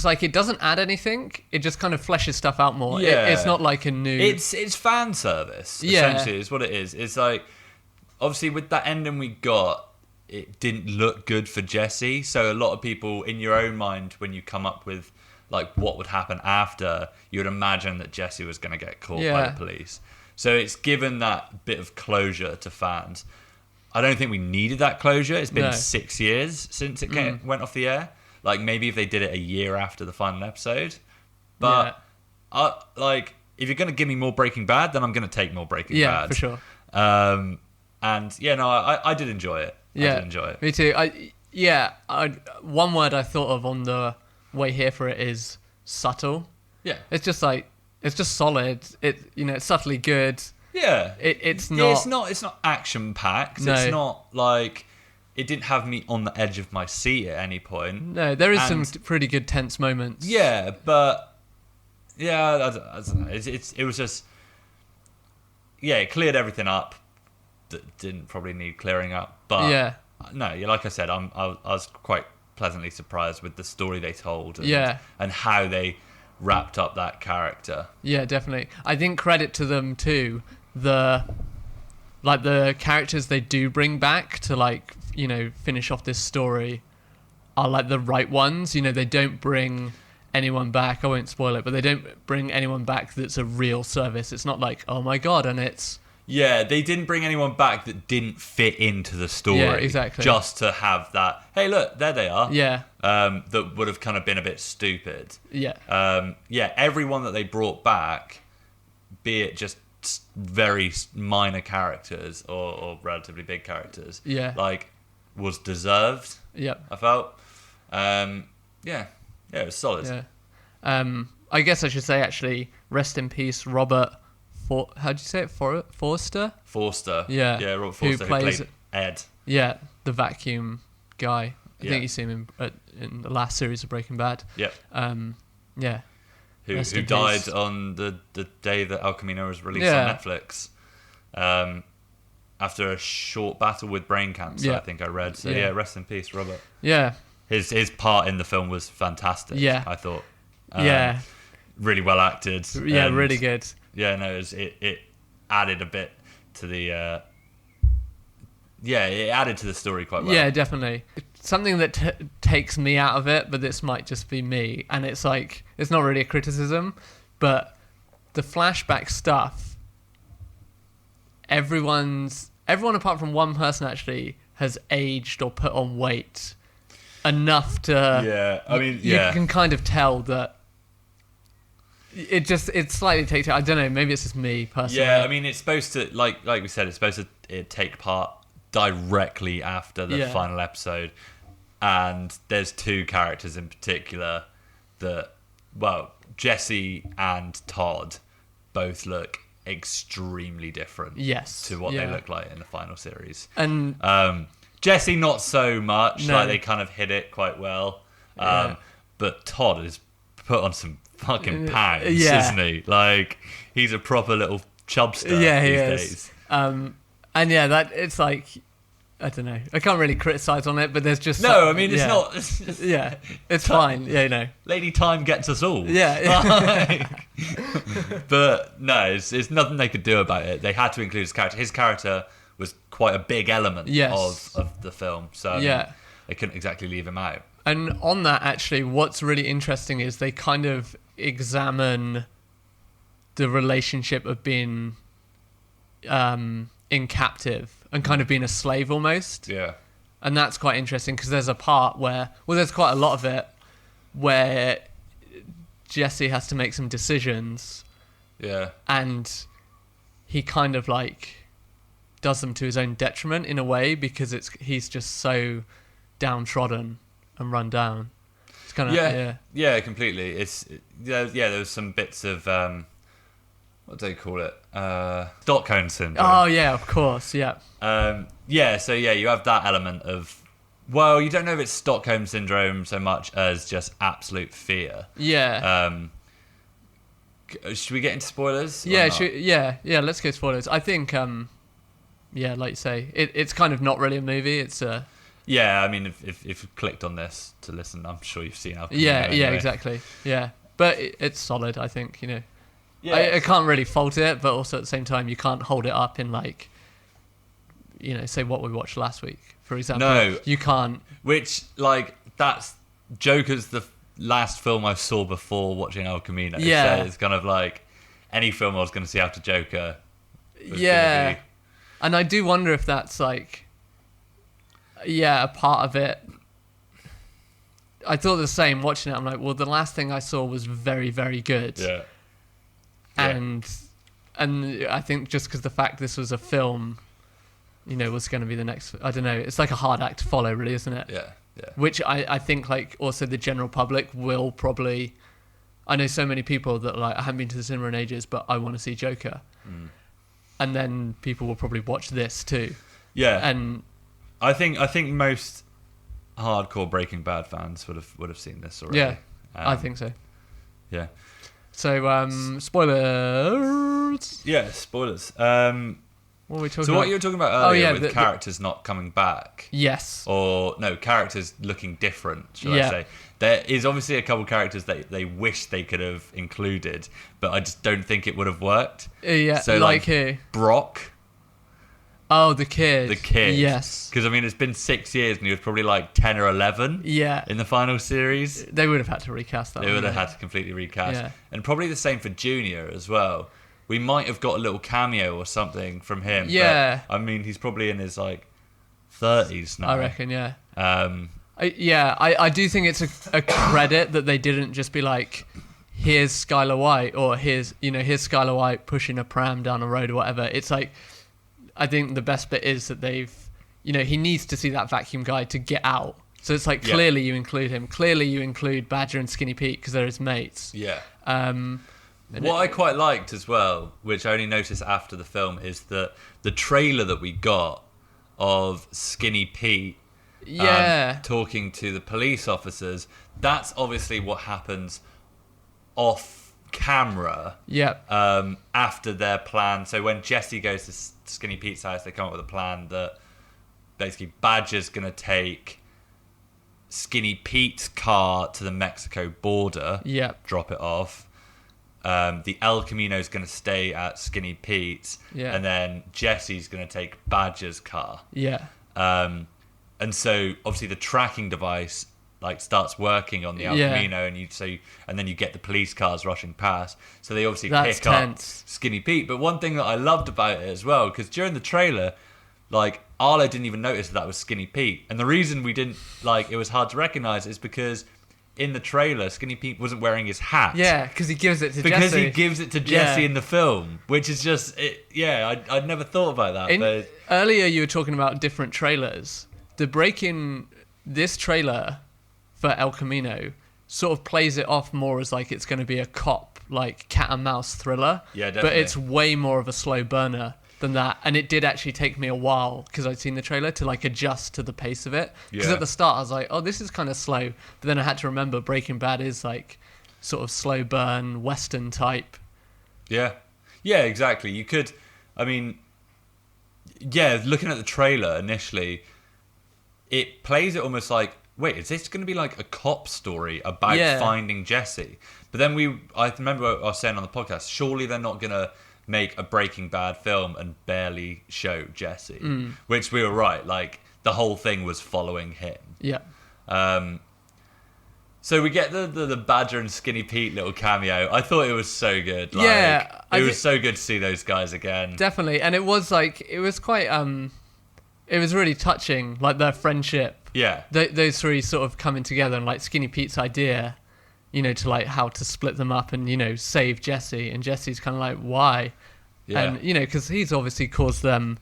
like it doesn't add anything. It just kind of fleshes stuff out more. Yeah. It's not like a new... It's fan service, essentially, is what it is. It's like, obviously with that ending we got, it didn't look good for Jesse. So a lot of people, in your own mind, when you come up with like what would happen after, you would imagine that Jesse was going to get caught by the police. So it's given that bit of closure to fans. I don't think we needed that closure. It's been 6 years since it went off the air. Like, maybe if they did it a year after the final episode. But, like, if you're going to give me more Breaking Bad, then I'm going to take more Breaking Bad. Yeah, for sure. And, I did enjoy it. Yeah, I did enjoy it. Me too. One word I thought of on the way here for it is subtle. Yeah. It's just like... It's just solid. It's subtly good. Yeah. It's not... It's not action-packed. No. It's not like... It didn't have me on the edge of my seat at any point. No, there is some pretty good tense moments. Yeah, but... Yeah, I don't know. It was just... Yeah, it cleared everything up that didn't probably need clearing up. But... No, like I said, I was quite pleasantly surprised with the story they told. And how they... wrapped up that character. Yeah, definitely. I think credit to them too. The characters they do bring back to finish off this story are like the right ones. They don't bring anyone back. I won't spoil it, but they don't bring anyone back that's a real service. It's not like, oh my god, and it's... Yeah, they didn't bring anyone back that didn't fit into the story. Yeah, exactly. Just to have that, hey, look, there they are. Yeah. That would have kind of been a bit stupid. Yeah. Everyone that they brought back, be it just very minor characters or relatively big characters, was deserved. Yep. I felt. It was solid. Yeah. I guess I should say, actually, rest in peace, Robert... how do you say it? Forster? Forster. Yeah. Yeah, Robert Forster, who played Ed. Yeah, the vacuum guy. I Yeah. think you see him in the last series of Breaking Bad. Yep. Yeah. Who died on the day that El Camino was released on Netflix. After a short battle with brain cancer, I think I read. So rest in peace, Robert. Yeah. His part in the film was fantastic. Yeah. I thought. Yeah. Really well acted. Yeah, really good. Yeah, no, it added a bit to the... it added to the story quite well. Yeah, definitely. Something that takes me out of it, but this might just be me, and it's like, it's not really a criticism, but the flashback stuff, everyone apart from one person actually has aged or put on weight enough to... Yeah, I mean, you can kind of tell that it slightly takes... I don't know, maybe it's just me personally. Yeah, I mean, it's supposed to, like we said, it's supposed to take part directly after the final episode. And there's two characters in particular that, well, Jesse and Todd both look extremely different to what they look like in the final series. And Jesse not so much, like they kind of hit it quite well. But Todd is put on some fucking pounds, isn't he? Like, he's a proper little chubster these days. And that it's like, I don't know, I can't really criticize on it, but there's just I mean, it's not. It's fine. Yeah, you know, Lady Time gets us all. Yeah. But no, it's nothing they could do about it. They had to include his character. His character was quite a big element of the film, so they couldn't exactly leave him out. And on that, actually, what's really interesting is they kind of examine the relationship of being in captive and kind of being a slave almost. Yeah. And that's quite interesting because there's a part where, well, there's quite a lot of it where Jesse has to make some decisions. Yeah. And he kind of like does them to his own detriment in a way because he's just so downtrodden and run down. It's kind of yeah, completely. There was some bits of what do they call it? Stockholm syndrome. Oh yeah, of course, yeah. So you have that element of, well, you don't know if it's Stockholm syndrome so much as just absolute fear. Yeah. Should we get into spoilers? Yeah, let's go spoilers. I think like you say, it's kind of not really a movie. It's a... Yeah, I mean, if you've clicked on this to listen, I'm sure you've seen Camino. Yeah, exactly. Yeah, but it's solid, I think, you know. Yeah, I can't really fault it, but also at the same time, you can't hold it up in, like, you know, say what we watched last week, for example. No. You can't. Which, like, that's... Joker's the last film I saw before watching El Camino. Yeah. So it's kind of like any film I was going to see after Joker was Yeah. gonna be... And I do wonder if that's, like... Yeah, a part of it. I thought the same watching it. I'm like, well, the last thing I saw was very, very good. Yeah. And I think just because the fact this was a film, you know, was going to be the next... I don't know. It's like a hard act to follow, really, isn't it? Yeah. Which I think, like, also the general public will probably... I know so many people that, like, I haven't been to the cinema in ages, but I want to see Joker. Mm. And then people will probably watch this too. Yeah. And... I think most hardcore Breaking Bad fans would have seen this already. Yeah, I think so. Yeah. So, spoilers. Yeah, spoilers. What are we talking about? What you were talking about earlier with characters not coming back. Yes. Or, no, characters looking different, shall I say. There is obviously a couple of characters that they wish they could have included, but I just don't think it would have worked. Yeah, so, like who? Brock. Oh, the kid. The kid. Yes. Because, I mean, it's been 6 years and he was probably like 10 or 11 in the final series. They would have had to recast that. They would have had to completely recast. Yeah. And probably the same for Junior as well. We might have got a little cameo or something from him. Yeah. But, I mean, he's probably in his, like, 30s now. I reckon, yeah. I do think it's a credit that they didn't just be like, here's Skylar White, or here's Skylar White pushing a pram down a road or whatever. It's like, I think the best bit is that they've, you know, he needs to see that vacuum guy to get out. So it's like, clearly you include him. Clearly you include Badger and Skinny Pete because they're his mates. Yeah. What I quite liked as well, which I only noticed after the film, is that the trailer that we got of Skinny Pete talking to the police officers, that's obviously what happens off camera after their plan. So when Jesse goes to Skinny Pete's house, they come up with a plan that basically Badger's going to take Skinny Pete's car to the Mexico border, drop it off. The El Camino's going to stay at Skinny Pete's, and then Jesse's going to take Badger's car. And so obviously the tracking device like starts working on the El Camino, and then you get the police cars rushing past. So they obviously pick up Skinny Pete. But one thing that I loved about it as well, because during the trailer, like Arlo didn't even notice that was Skinny Pete, and the reason we didn't it was hard to recognize is because in the trailer, Skinny Pete wasn't wearing his hat. Yeah, because he gives it to Jesse. Because he gives it to Jesse in the film, which is just... I'd never thought about that. But earlier, you were talking about different trailers. The break in this trailer for El Camino sort of plays it off more as like it's going to be a cop, like cat and mouse thriller. Yeah, definitely. But it's way more of a slow burner than that, and it did actually take me a while because I'd seen the trailer to like adjust to the pace of it, because at the start I was like, oh, this is kind of slow, but then I had to remember Breaking Bad is like sort of slow burn western type. Yeah, exactly. You could, I mean, looking at the trailer initially, it plays it almost like, wait, is this going to be like a cop story about finding Jesse? But then I remember what I was saying on the podcast, surely they're not going to make a Breaking Bad film and barely show Jesse, which we were right. Like the whole thing was following him. Yeah. So we get the Badger and Skinny Pete little cameo. I thought it was so good. Like, it was so good to see those guys again. Definitely, and it was quite it was really touching, like their friendship. Yeah. Those three sort of coming together, and like Skinny Pete's idea, to like how to split them up and, save Jesse. And Jesse's kind of like, why? Yeah. And, because he's obviously caused them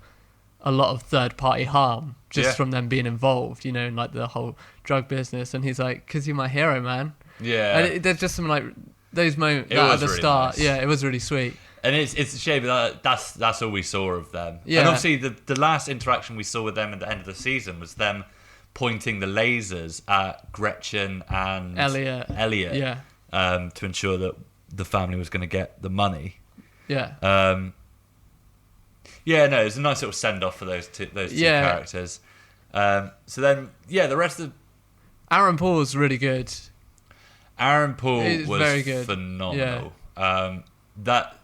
a lot of third party harm just from them being involved, in like the whole drug business. And he's like, because you're my hero, man. Yeah. And there's just some like those moments at the really start. Nice. Yeah, it was really sweet. And it's a shame that that's all we saw of them. Yeah. And obviously the last interaction we saw with them at the end of the season was them pointing the lasers at Gretchen and Elliot, to ensure that the family was going to get the money. Yeah. No, it's a nice little send off for those two characters. So then, the rest of Aaron Paul's really good. Aaron Paul was very good. Phenomenal. Yeah. That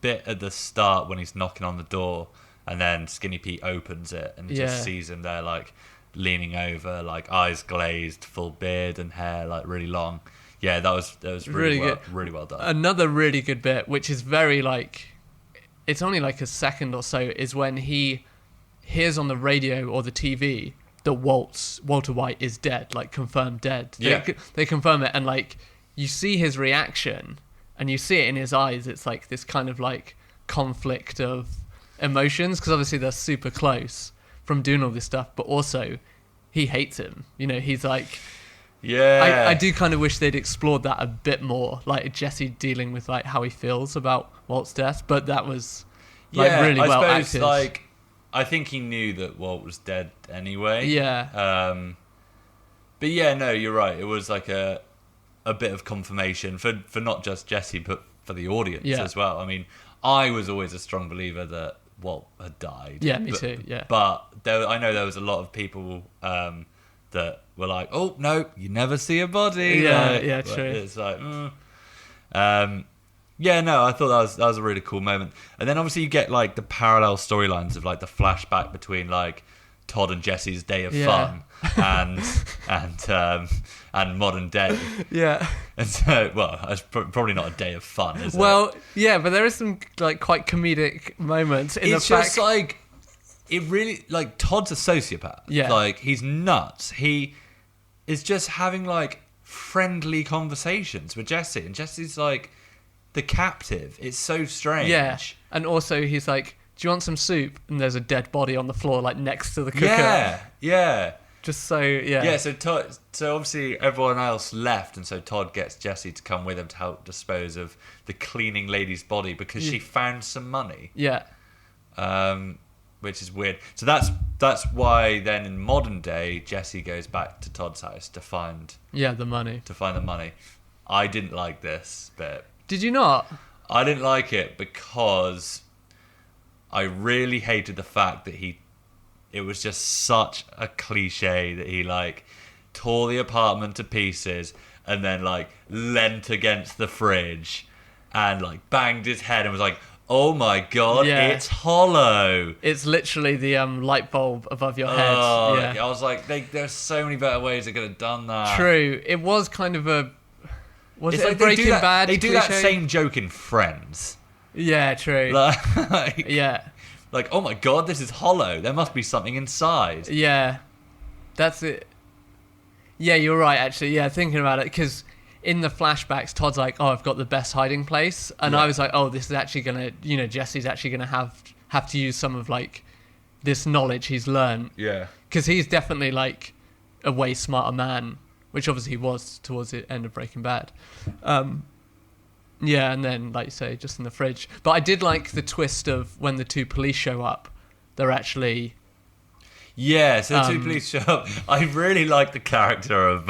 bit at the start when he's knocking on the door, and then Skinny Pete opens it and just sees him there, like leaning over, like eyes glazed, full beard and hair, like really long. Yeah, that was really good. Really well done. Another really good bit, which is very like, it's only like a second or so, is when he hears on the radio or the TV that Walter White is dead, like confirmed dead. They confirm it, and like you see his reaction and you see it in his eyes. It's like this kind of like conflict of emotions, because obviously they're super close from doing all this stuff, but also he hates him. He's like, I do kind of wish they'd explored that a bit more, like Jesse dealing with like how he feels about Walt's death, but that was like really well acted. Like, I think he knew that Walt was dead anyway. Yeah. But you're right. It was like a bit of confirmation for not just Jesse, but for the audience as well. I mean, I was always a strong believer that Walt had died. Yeah, me too. Yeah. But I know there was a lot of people that were like, "Oh no, you never see a body." Yeah, true. It's like, I thought that was a really cool moment. And then obviously you get like the parallel storylines of like the flashback between like Todd and Jesse's day of fun and modern day. Yeah. And so, it's probably not a day of fun, is it? Well, yeah, but there is some like quite comedic moments in it's the fact. It's just like, it really, like, Todd's a sociopath. Yeah. Like, he's nuts. He is just having like friendly conversations with Jesse, and Jesse's like the captive. It's so strange. Yeah. And also he's like, do you want some soup? And there's a dead body on the floor, like next to the cooker. Yeah. Just so, yeah. Yeah, so obviously everyone else left, and so Todd gets Jesse to come with him to help dispose of the cleaning lady's body because she found some money. Yeah. Which is weird. So that's why then in modern day, Jesse goes back to Todd's house to find... the money. To find the money. I didn't like this bit. Did you not? I didn't like it because I really hated the fact that it was just such a cliche that he like tore the apartment to pieces and then like leant against the fridge and like banged his head and was like, oh my god, Yeah. it's hollow. It's literally the light bulb above your head. Oh, Yeah. I was like, there's so many better ways they could have done that. True. It was kind of a... Was It's it like a Breaking Bad They do that cliche? same joke in Friends. Yeah, true. Like, Yeah. like, oh my god, this is hollow. There must be something inside. Yeah. That's it. Yeah, you're right, actually. Yeah, thinking about it, because in the flashbacks, Todd's like, oh, I've got the best hiding place. And Yeah. I was like, oh, this is actually going to, Jesse's actually going to have to use some of, like, this knowledge he's learned. Yeah. Because he's definitely, like, a way smarter man, which obviously he was towards the end of Breaking Bad. Yeah, and then, like you say, just in the fridge. But I did like the twist of when the two police show up, they're actually... Yeah, so the two police show up. I really like the character of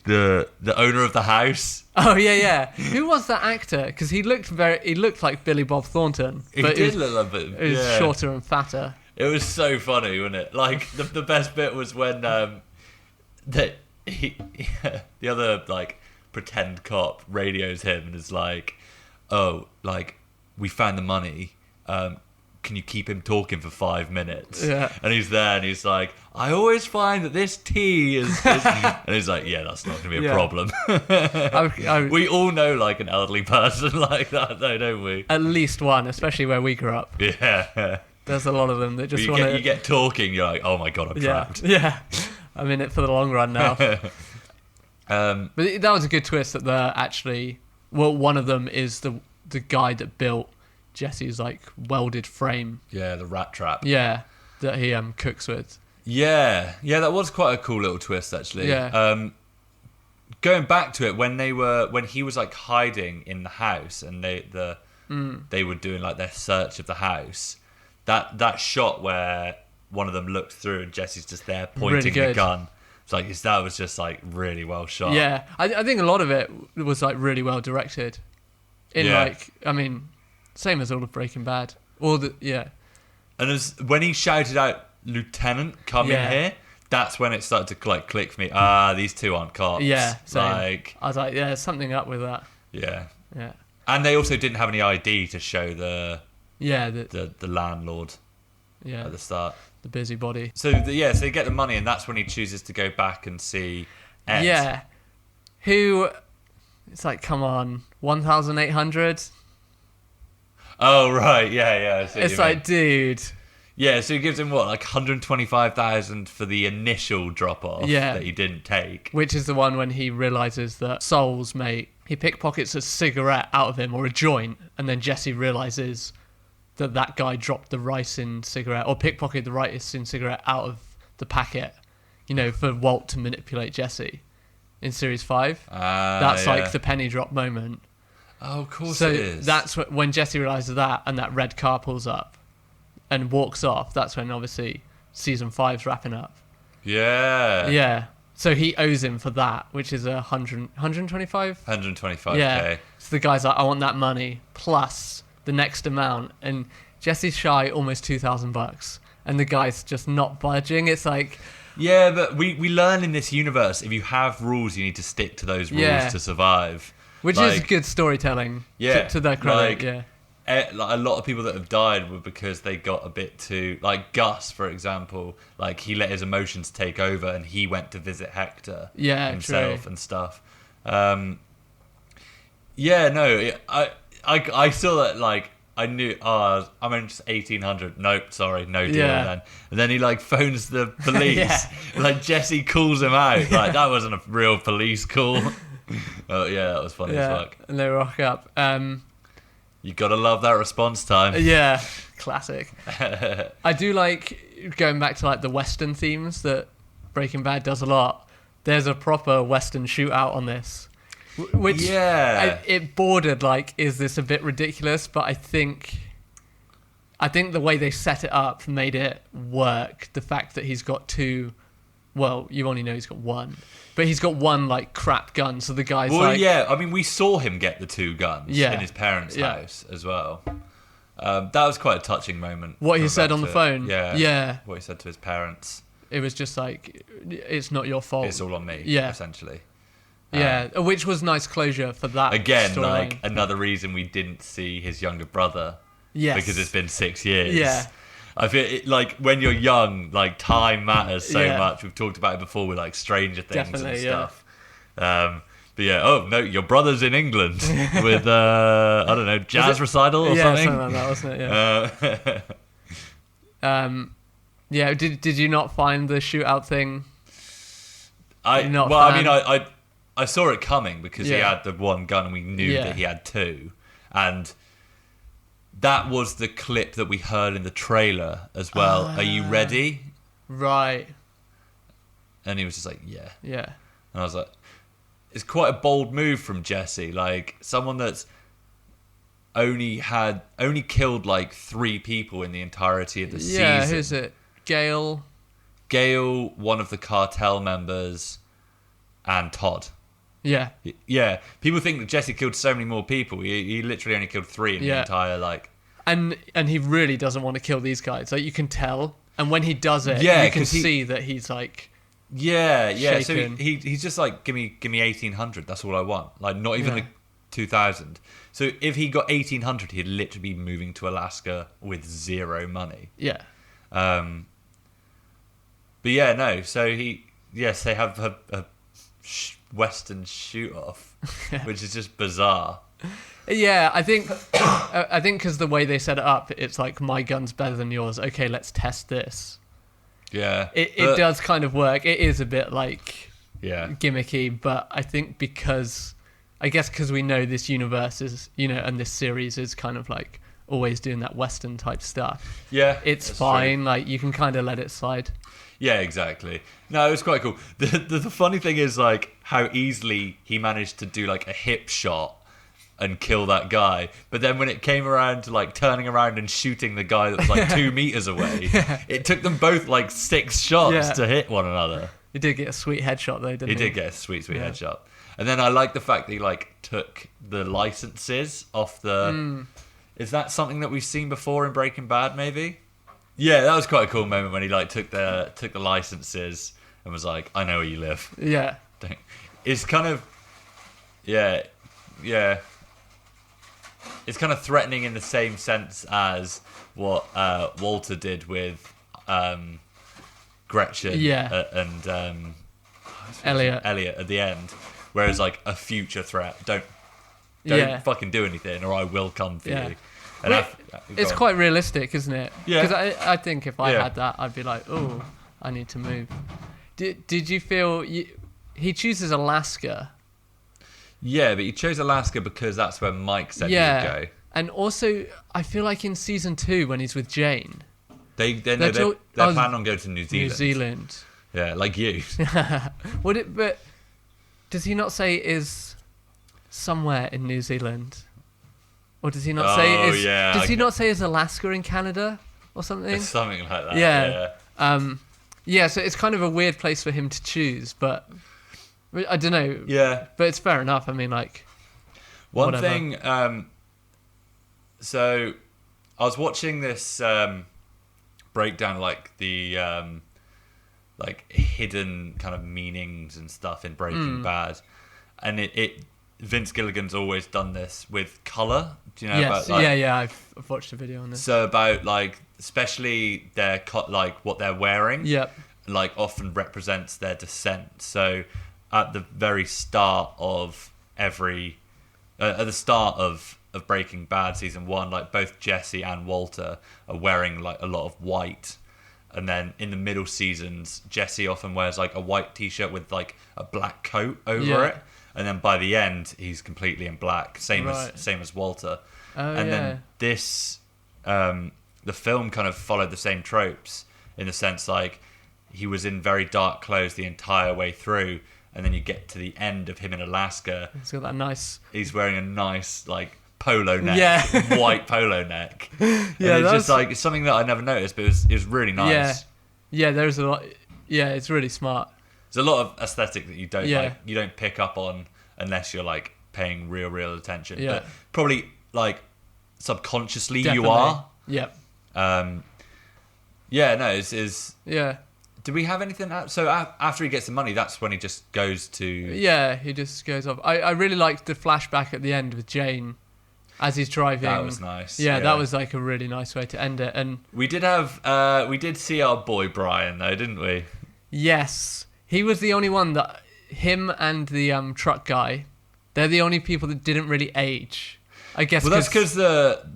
the owner of the house. Oh, yeah. Who was that actor? Because he looked like Billy Bob Thornton. He But did look like it. It was shorter and fatter. It was so funny, wasn't it? Like the best bit was when the other like pretend cop radios him and is like, "Oh, like we found the money. Can you keep him talking for 5 minutes?" Yeah. And he's there and he's like, "I always find that this tea is," and he's like, "Yeah, that's not going to be a problem." We all know like an elderly person like that, though, don't we? At least one, especially where we grew up. Yeah. There's a lot of them that just you want to... you get talking, you're like, "Oh my god, I'm trapped." Yeah. I'm in it for the long run now. Um, But that was a good twist that they're actually... Well, one of them is the guy that built Jesse's, like, welded frame. yeah, the rat trap. Yeah, that he cooks with. Yeah, that was quite a cool little twist, actually. Yeah. Going back to it, when he was like hiding in the house, and they were doing like their search of the house. That shot where one of them looked through and Jesse's just there pointing the gun. It's like that was just like really well shot. Yeah, I think a lot of it was like really well directed. Like, I mean, same as all of Breaking Bad. And when he shouted out, "Lieutenant, come in here," that's when it started to like click for me. These two aren't cops. Yeah, same. Like I was like, yeah, there's something up with that. Yeah. Yeah. And they also didn't have any ID to show the landlord yeah, at the start. the busybody. So they get the money, and that's when he chooses to go back and see Ed. Yeah, who? It's like, come on, 1,800. Oh right, yeah. I see what It's you like, mean. dude. Yeah, so he gives him what, like 125,000 for the initial drop off that he didn't take. Which is the one when he realizes that Soul's mate, he pickpockets a cigarette out of him or a joint, and then Jesse realizes that guy dropped the ricin cigarette or pickpocketed the ricin cigarette out of the packet, for Walt to manipulate Jesse in series 5. That's like the penny drop moment. Oh, of course So it is. that's when Jesse realizes that, and that red car pulls up and walks off. That's when obviously season 5's wrapping up. Yeah. Yeah. So he owes him for that, which is 125? 125k. Yeah. So the guy's like, I want that money plus the next amount. And Jesse's shy almost $2,000. And the guy's just not budging. It's like... Yeah, but we learn in this universe, if you have rules, you need to stick to those rules to survive. Which is good storytelling, to their credit, Like, a lot of people that have died were because they got a bit too... Like Gus, for example, like he let his emotions take over and he went to visit Hector himself and stuff. I saw that, like, I knew, I'm in just 1,800. Nope, sorry, no deal then. And then he, like, phones the police. Like, Jesse calls him out. Like, that wasn't a real police call. Oh, yeah, that was funny as fuck. And they rock up. You gotta love that response time. Yeah, classic. I do like going back to, like, the Western themes that Breaking Bad does a lot. There's a proper Western shootout on this. Which it bordered like, is this a bit ridiculous? But I think the way they set it up made it work. The fact that he's got two, well, you only know he's got one, but he's got one like crap gun. So the guy's I mean, we saw him get the two guns in his parents' house as well. That was quite a touching moment. What he said on the phone. Yeah. What he said to his parents. It was just like, it's not your fault. It's all on me. Yeah. Essentially. Yeah, which was nice closure for that. Again, storyline. like another reason we didn't see his younger brother. Yes. Because it's been 6 years. Yeah. I feel like when you're young, like time matters so much. We've talked about it before with like Stranger Things and stuff. But yeah, oh no, your brother's in England with I don't know, jazz recital or something. Yeah, something like that, wasn't it? Yeah. Yeah. Did you not find the shootout thing? I saw it coming because he had the one gun and we knew that he had two, and that was the clip that we heard in the trailer as well. Are you ready? Right. And he was just like, yeah. Yeah. And I was like, it's quite a bold move from Jesse. Like, someone that's only killed like 3 people in the entirety of the season. Yeah, who's it? Gale, one of the cartel members, and Todd. Yeah. Yeah. People think that Jesse killed so many more people. He literally only killed 3 in the entire, like... And he really doesn't want to kill these guys. Like, you can tell. And when he does it, you can see that he's, like... Yeah. shaken. So he's just like, give me 1,800. That's all I want. Like, not even like 2,000. So if he got 1,800, he'd literally be moving to Alaska with 0 money. Yeah. But yeah, no. So they have a Western shoot-off, which is just bizarre. Yeah, I think because the way they set it up, it's like, my gun's better than yours. Okay, let's test this. Yeah, it does kind of work. It is a bit like gimmicky, but I think because we know this universe is, and this series is kind of like always doing that Western type stuff. Yeah, it's fine. True. Like, you can kind of let it slide. Yeah, exactly. No, it was quite cool. The funny thing is, like, how easily he managed to do like a hip shot and kill that guy, but then when it came around to like turning around and shooting the guy that was like 2 meters away, it took them both like 6 shots to hit one another. He did get a sweet headshot though, didn't he? He did get a sweet headshot. And then I like the fact that he like took the licenses off the... Is that something that we've seen before in Breaking Bad, maybe? Yeah, that was quite a cool moment when he like took the licenses and was like, I know where you live. Yeah. It's kind of... Yeah. It's kind of threatening in the same sense as what Walter did with Gretchen and Elliot at the end, whereas like a future threat. Don't fucking do anything or I will come for you. And it's quite realistic, isn't it? Yeah. Because I think if I had that, I'd be like, oh, I need to move. Did you feel... He chooses Alaska... Yeah, but he chose Alaska because that's where Mike said he would go. And also, I feel like in season 2, when he's with Jane... They're planning on going to New Zealand. New Zealand. Yeah, like you. But does he not say is somewhere in New Zealand? Or does he not say is... Yeah, does he not say is Alaska in Canada? Or something? It's something like that, yeah. So it's kind of a weird place for him to choose, but... I don't know. Yeah. But it's fair enough. I mean, like... One whatever. thing... so, I was watching this breakdown, like, the... like, hidden kind of meanings and stuff in Breaking Bad. And it Vince Gilligan's always done this with colour. Do you know about, like... Yeah, I've watched a video on this. So, about, like, especially their... like, what they're wearing. Yep. Like, often represents their descent. So... At the very start of at the start of Breaking Bad season 1, like both Jesse and Walter are wearing like a lot of white, and then in the middle seasons, Jesse often wears like a white t-shirt with like a black coat over it, and then by the end he's completely in black, same as Walter. Then this the film kind of followed the same tropes in the sense like he was in very dark clothes the entire way through. And then you get to the end of him in Alaska. He's got that nice... He's wearing a nice, like, polo neck. White polo neck. And it's just, like, it's something that I never noticed, but it was really nice. Yeah, there's a lot... Yeah, it's really smart. There's a lot of aesthetic that you don't, like, you don't pick up on unless you're, like, paying real attention. Yeah. But probably, like, subconsciously Definitely. you are. Yeah. Yeah, no, it's... Yeah. Do we have anything? So after he gets the money, that's when he just goes to. Yeah, he just goes off. I really liked the flashback at the end with Jane as he's driving. That was nice. Yeah, that was like a really nice way to end it. And we did see our boy Brian though, didn't we? Yes, he was the only one that him and the truck guy. They're the only people that didn't really age. I guess. Well, that's because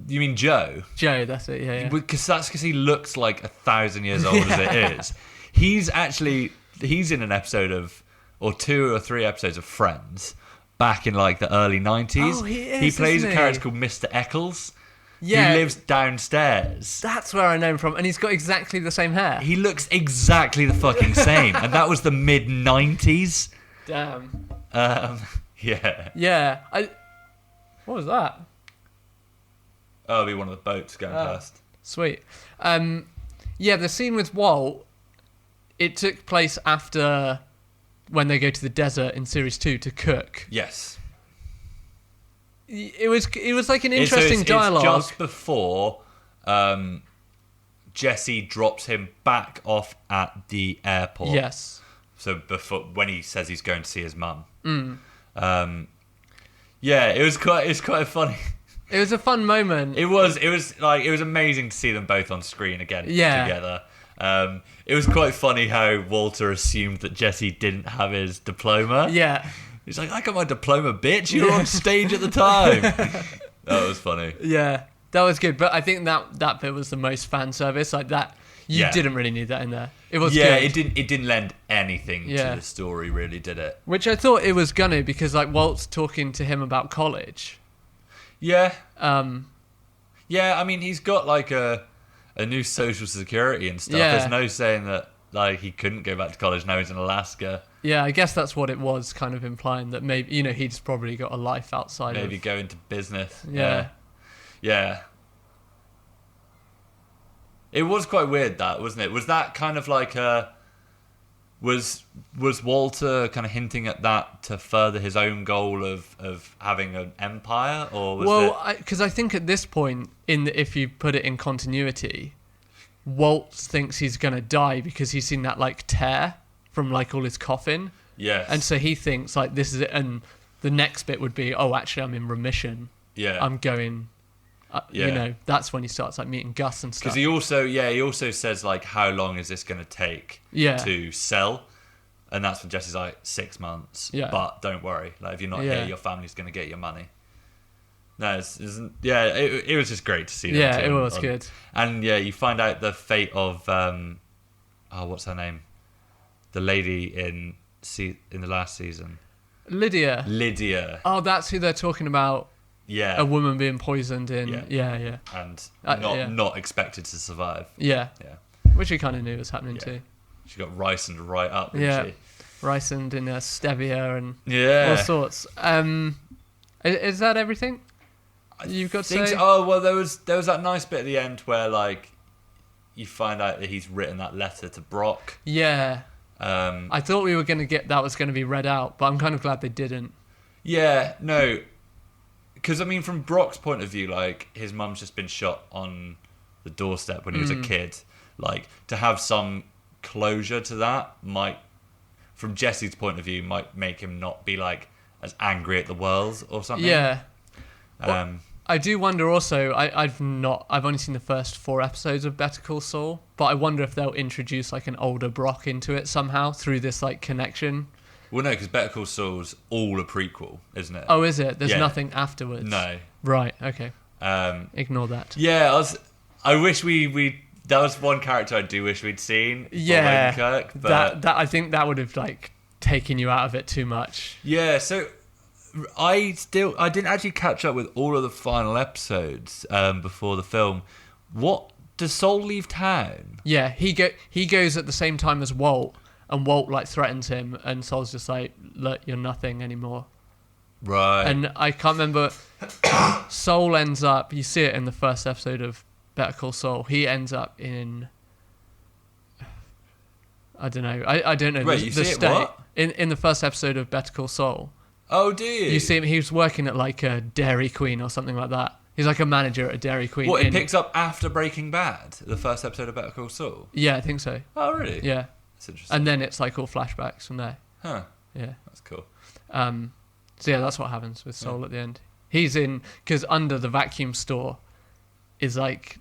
you mean Joe? Joe, that's it. Yeah. Because he looks like 1,000 years old as it is. He's in an episode of, or 2 or 3 episodes of Friends back in like the early 90s. Oh, he is. He plays a character called Mr. Eccles. Yeah, who lives downstairs. That's where I know him from, and he's got exactly the same hair. He looks exactly the fucking same, and that was the mid 90s. Damn. Yeah. Yeah. What was that? Oh, it'll be one of the boats going past. Sweet. Yeah, the scene with Walt, it took place after when they go to the desert in series 2 to cook. Yes. It was like an interesting dialogue. It's just before Jesse drops him back off at the airport. Yes. So before when he says he's going to see his mum. Yeah, it was quite funny. It was a fun moment. It was amazing to see them both on screen again together. It was quite funny how Walter assumed that Jesse didn't have his diploma. Yeah. He's like, I got my diploma, bitch. You were on stage at the time. That was funny. Yeah, that was good. But I think that bit was the most fan service. Like that, you didn't really need that in there. It was good. It didn't lend anything to the story, really, did it? Which I thought it was gonna, because like Walt's talking to him about college. Yeah. Yeah, I mean, he's got like a new social security and stuff. Yeah. There's no saying that like he couldn't go back to college now he's in Alaska. Yeah, I guess that's what it was, kind of implying that maybe, he's probably got a life outside maybe go into business. Yeah. It was quite weird, that, wasn't it? Was that kind of like was Walter kind of hinting at that to further his own goal of having an empire, or was because I think at this point, if you put it in continuity, Walt thinks he's gonna die because he's seen that like tear from like all his coffin. Yes. And so he thinks like this is it, and the next bit would be, oh, actually I'm in remission. Yeah. I'm going. That's when he starts like meeting Gus and stuff. Because he also says like, how long is this going to take to sell? And that's when Jesse's like 6 months. Yeah. But don't worry, like if you're not here, your family's going to get your money. No, it was just great to see. Yeah, it was good. And you find out the fate of what's her name? The lady in the last season. Lydia. Oh, that's who they're talking about. Yeah. A woman being poisoned in. Yeah. And not expected to survive. Yeah. Which we kind of knew was happening too. She got ricened right up, didn't she? Ricened in stevia and all sorts. Is that everything you've got to say? Oh, well, there was that nice bit at the end where like you find out that he's written that letter to Brock. Yeah. I thought we were going to get that was going to be read out, but I'm kind of glad they didn't. Yeah, no. Because, I mean, from Brock's point of view, like, his mum's just been shot on the doorstep when he was a kid. Like, to have some closure to that might, from Jesse's point of view, might make him not be, like, as angry at the world or something. Yeah. I do wonder also, I've only seen the first 4 episodes of Better Call Saul, but I wonder if they'll introduce, like, an older Brock into it somehow through this, like, connection. Well, no, because Better Call Saul's all a prequel, isn't it? Oh, is it? There's nothing afterwards? No. Right, okay. Ignore that. Yeah, I wish that was one character I do wish we'd seen. Yeah. Kirk, but that I think that would have, like, taken you out of it too much. Yeah, so I didn't actually catch up with all of the final episodes before the film. What, does Saul leave town? Yeah, he goes at the same time as Walt. And Walt like threatens him, and Saul's just like, "Look, you're nothing anymore." Right. And I can't remember. Saul ends up. You see it in the first episode of Better Call Saul. He ends up in. I don't know. I don't know. Wait, you see it what? In the first episode of Better Call Saul. Oh, do you? You see him. He was working at like a Dairy Queen or something like that. He's like a manager at a Dairy Queen. What? It picks up after Breaking Bad, the first episode of Better Call Saul. Yeah, I think so. Oh, really? Yeah. It's interesting. And then it's like all flashbacks from there. Huh. Yeah. That's cool. So yeah, that's what happens with Soul at the end. He's in, because under the vacuum store is like,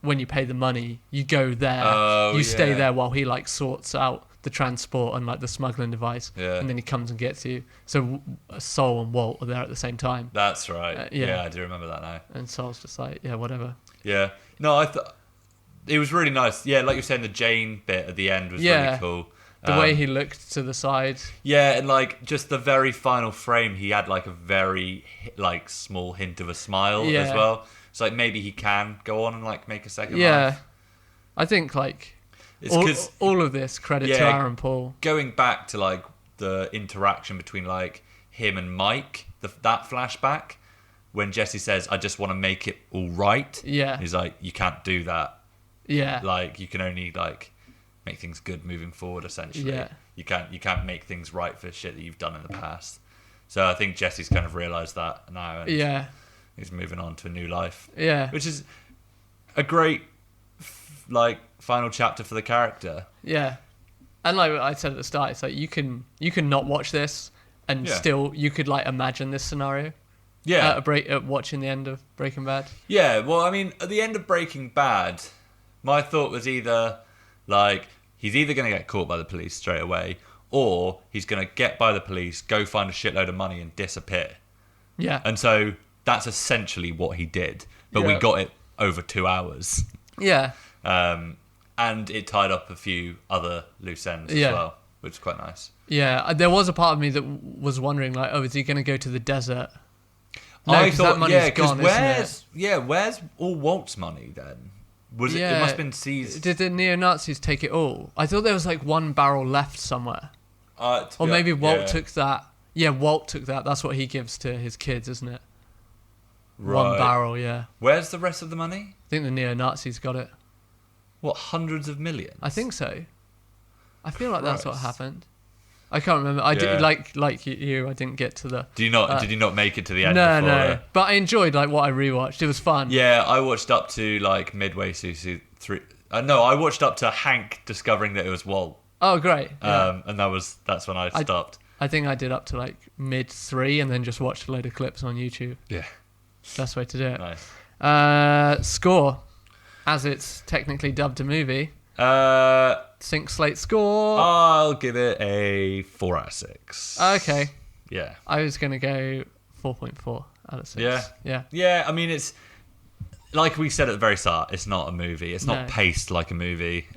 when you pay the money, you go there, you stay there while he like sorts out the transport and like the smuggling device, and then he comes and gets you. So Soul and Walt are there at the same time. That's right. Yeah, I do remember that now. And Soul's just like, yeah, whatever. Yeah. No, I thought it was really nice. Yeah, like you were saying, the Jane bit at the end was really cool. The way he looked to the side. Yeah, and like just the very final frame, he had like a very like small hint of a smile as well. So like maybe he can go on and like make a second half. I think like all of this credit to Aaron Paul. Going back to like the interaction between like him and Mike, that flashback when Jesse says, "I just want to make it all right." Yeah, he's like, "You can't do that." Yeah, like you can only like make things good moving forward. Essentially, you can't make things right for shit that you've done in the past. So I think Jesse's kind of realised that now. And he's moving on to a new life. Yeah, which is a great like final chapter for the character. Yeah, and like I said at the start, it's like you can not watch this and still you could like imagine this scenario. Yeah, at watching the end of Breaking Bad. Yeah, well, I mean, at the end of Breaking Bad, my thought was either like he's either going to get caught by the police straight away, or he's going to get by the police, go find a shitload of money, and disappear. Yeah, and so that's essentially what he did, but we got it over 2 hours. Yeah. And it tied up a few other loose ends as well, which is quite nice. Yeah, there was a part of me that was wondering, like, is he going to go to the desert? No, I thought, that money's gone, where's all Walt's money then? It must have been seized. Did the neo-Nazis take it all? I thought there was like one barrel left somewhere. Or maybe Walt took that. Yeah, Walt took that. That's what he gives to his kids, isn't it? Right. One barrel, yeah. Where's the rest of the money? I think the neo-Nazis got it. What, hundreds of millions? I think so. I feel like that's what happened. I can't remember. I did like you. I didn't get to the. Did you not make it to the end? No. But I enjoyed like what I rewatched. It was fun. Yeah, I watched up to like midway through 3. No, I watched up to Hank discovering that it was Walt. Oh, great! Yeah. And that's when I stopped. I think I did up to like mid 3, and then just watched a load of clips on YouTube. Yeah, best way to do it. Nice. Score, as it's technically dubbed a movie. Sync Slate score. I'll give it a 4 out of 6. Okay. Yeah. I was going to go 4.4 out of 6. Yeah. Yeah, I mean, it's like we said at the very start, it's not a movie. It's not paced like a movie.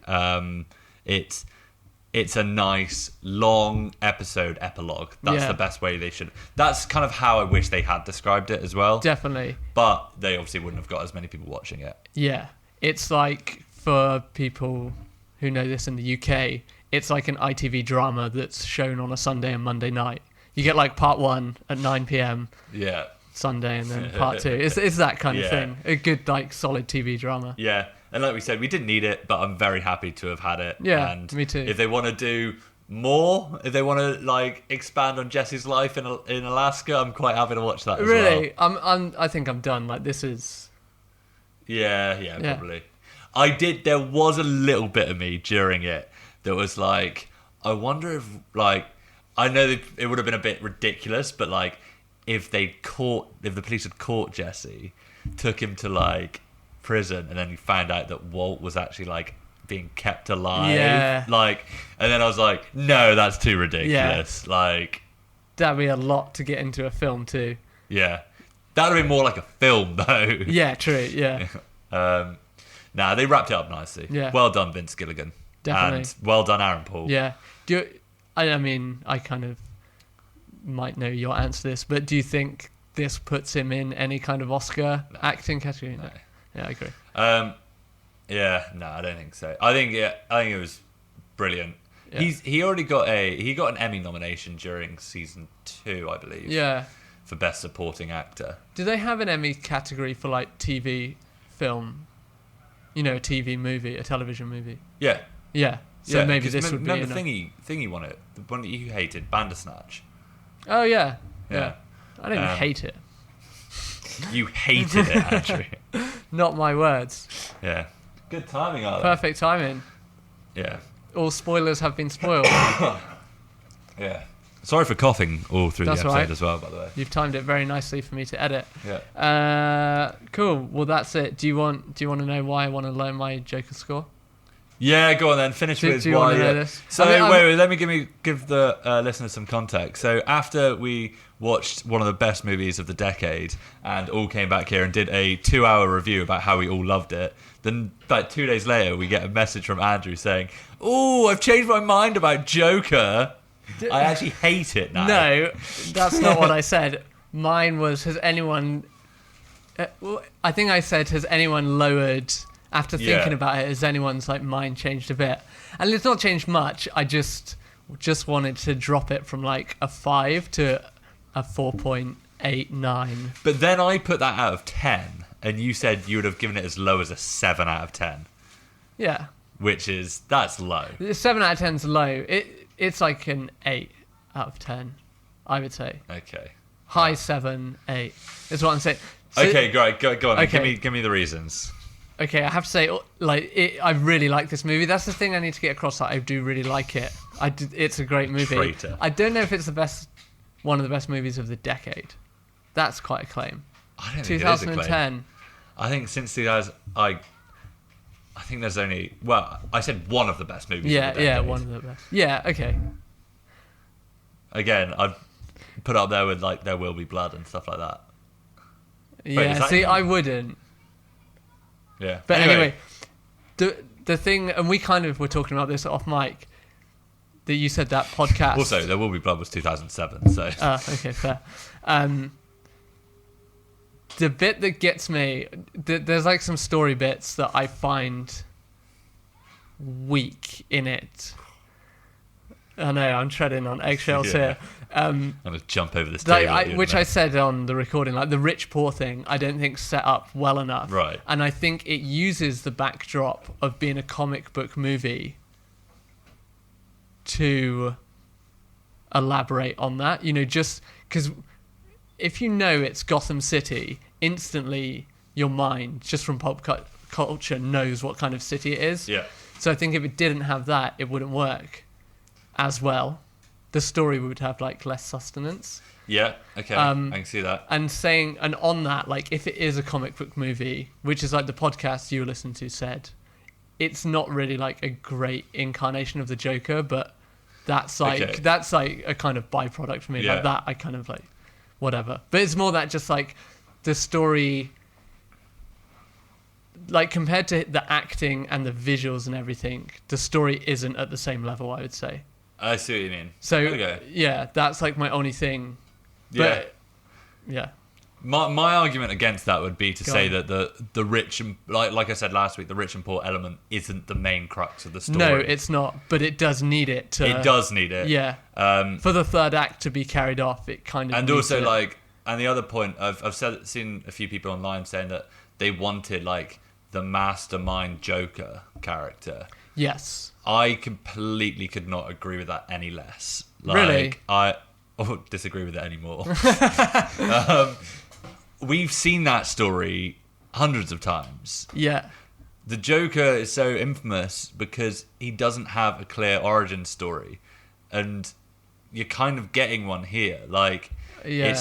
It's a nice long episode epilogue. That's the best way they should. That's kind of how I wish they had described it as well. Definitely. But they obviously wouldn't have got as many people watching it. Yeah. It's like, for people who know this in the UK, it's like an ITV drama that's shown on a Sunday and Monday night. You get like part 1 at 9 p.m. Yeah. Sunday, and then part 2. It's that kind of thing. A good like solid TV drama. Yeah. And like we said, we didn't need it, but I'm very happy to have had it. Yeah, and me too. If they want to do more, if they want to like expand on Jesse's life in Alaska, I'm quite happy to watch that as well. Really? I think I'm done. Like, this is... Yeah, probably. There was a little bit of me during it that was like, I wonder if, like, I know it would have been a bit ridiculous, but like, if the police had caught Jesse, took him to like prison, and then you found out that Walt was actually like being kept alive, like, and then I was like, no, that's too ridiculous. Like, that'd be a lot to get into a film too. Yeah, that'd have been more like a film though. Yeah, true. Yeah. Nah, they wrapped it up nicely. Yeah. Well done, Vince Gilligan. Definitely. And well done, Aaron Paul. Yeah. I mean, I kind of might know your answer to this, but do you think this puts him in any kind of Oscar acting category? No. Yeah, I agree. I don't think so. I think it was brilliant. Yeah. He already got an Emmy nomination during season 2, I believe. Yeah. For Best Supporting Actor. Do they have an Emmy category for like TV film? You know, a TV movie, a television movie. Yeah. Yeah. So maybe this would be. Remember Thingy won it. The one that you hated, Bandersnatch. Oh yeah. Yeah. I didn't hate it. You hated it, Andrew. Not my words. Yeah. Good timing, Alan. Perfect timing. Yeah. all spoilers have been spoiled. Yeah. Sorry for coughing all through That's the episode right. as well, by the way. You've timed it very nicely for me to edit. Yeah. Cool. Well, that's it. Do you want to know why I want to learn my Joker score? Yeah, go on then. Finish with do you why. want to know this? So wait, let me give the listeners some context. So after we watched one of the best movies of the decade and all came back here and did a 2-hour review about how we all loved it, then like 2 days later we get a message from Andrew saying, "Oh, I've changed my mind about Joker. I actually hate it now." No, that's not what I said. Mine was, has anyone... I think I said, has anyone lowered... After thinking about it, has anyone's like mind changed a bit? And it's not changed much. I just wanted to drop it from like a 5 to a 4.89. But then I put that out of 10, and you said you would have given it as low as a 7 out of 10. Yeah. That's low. 7 out of 10 is low. It's like an 8 out of 10, I would say. Okay. High 7, 8 is what I'm saying. So, Okay, great. Go on. Okay. Give me the reasons. Okay, I have to say, I really like this movie. That's the thing I need to get across. That I do really like it. It's a great movie. Traitor. I don't know if it's one of the best movies of the decade. That's quite a claim. I don't think it is a claim. 2010. I think since 2000, I think there's only... Well, I said one of the best movies of the decade. Yeah, one of the best. Yeah, okay. Again, I'd put up there with like There Will Be Blood and stuff like that. Yeah, see, I wouldn't. Yeah. But anyway, the thing, and we kind of were talking about this off mic, that you said that podcast. Also, There Will Be Blood was 2007, so... Okay, fair. The bit that gets me, there's like some story bits that I find weak in it. I know, I'm treading on eggshells here. I'm going to jump over this table. Which I said on the recording, like the rich poor thing, I don't think set up well enough. Right. And I think it uses the backdrop of being a comic book movie to elaborate on that. You know, just because if you know it's Gotham City, instantly your mind, just from pop culture, knows what kind of city it is. Yeah. So I think if it didn't have that, it wouldn't work as well. The story would have like less sustenance. Yeah, okay, I can see that. And on that, like if it is a comic book movie, which is like the podcast you listened to said, it's not really like a great incarnation of the Joker, but that's like a kind of byproduct for me. Yeah. Like that, I kind of like whatever. But it's more that just like the story, like compared to the acting and the visuals and everything, the story isn't at the same level, I would say. I see what you mean. So okay. Yeah, that's like my only thing. Yeah. But, yeah. My argument against that would be to Go say on. that the rich and like I said last week, the rich and poor element isn't the main crux of the story. No, it's not. But it does need it to. It does need it. Yeah. For the third act to be carried off, it kind of. And needs also it. like, and the other point, I've seen a few people online saying that they wanted like the mastermind Joker character. Yes. I completely could not agree with that any less. Like, Really? I disagree with it anymore. We've seen that story hundreds of times. Yeah. The Joker is so infamous because he doesn't have a clear origin story, and you're kind of getting one here. Like, Yeah.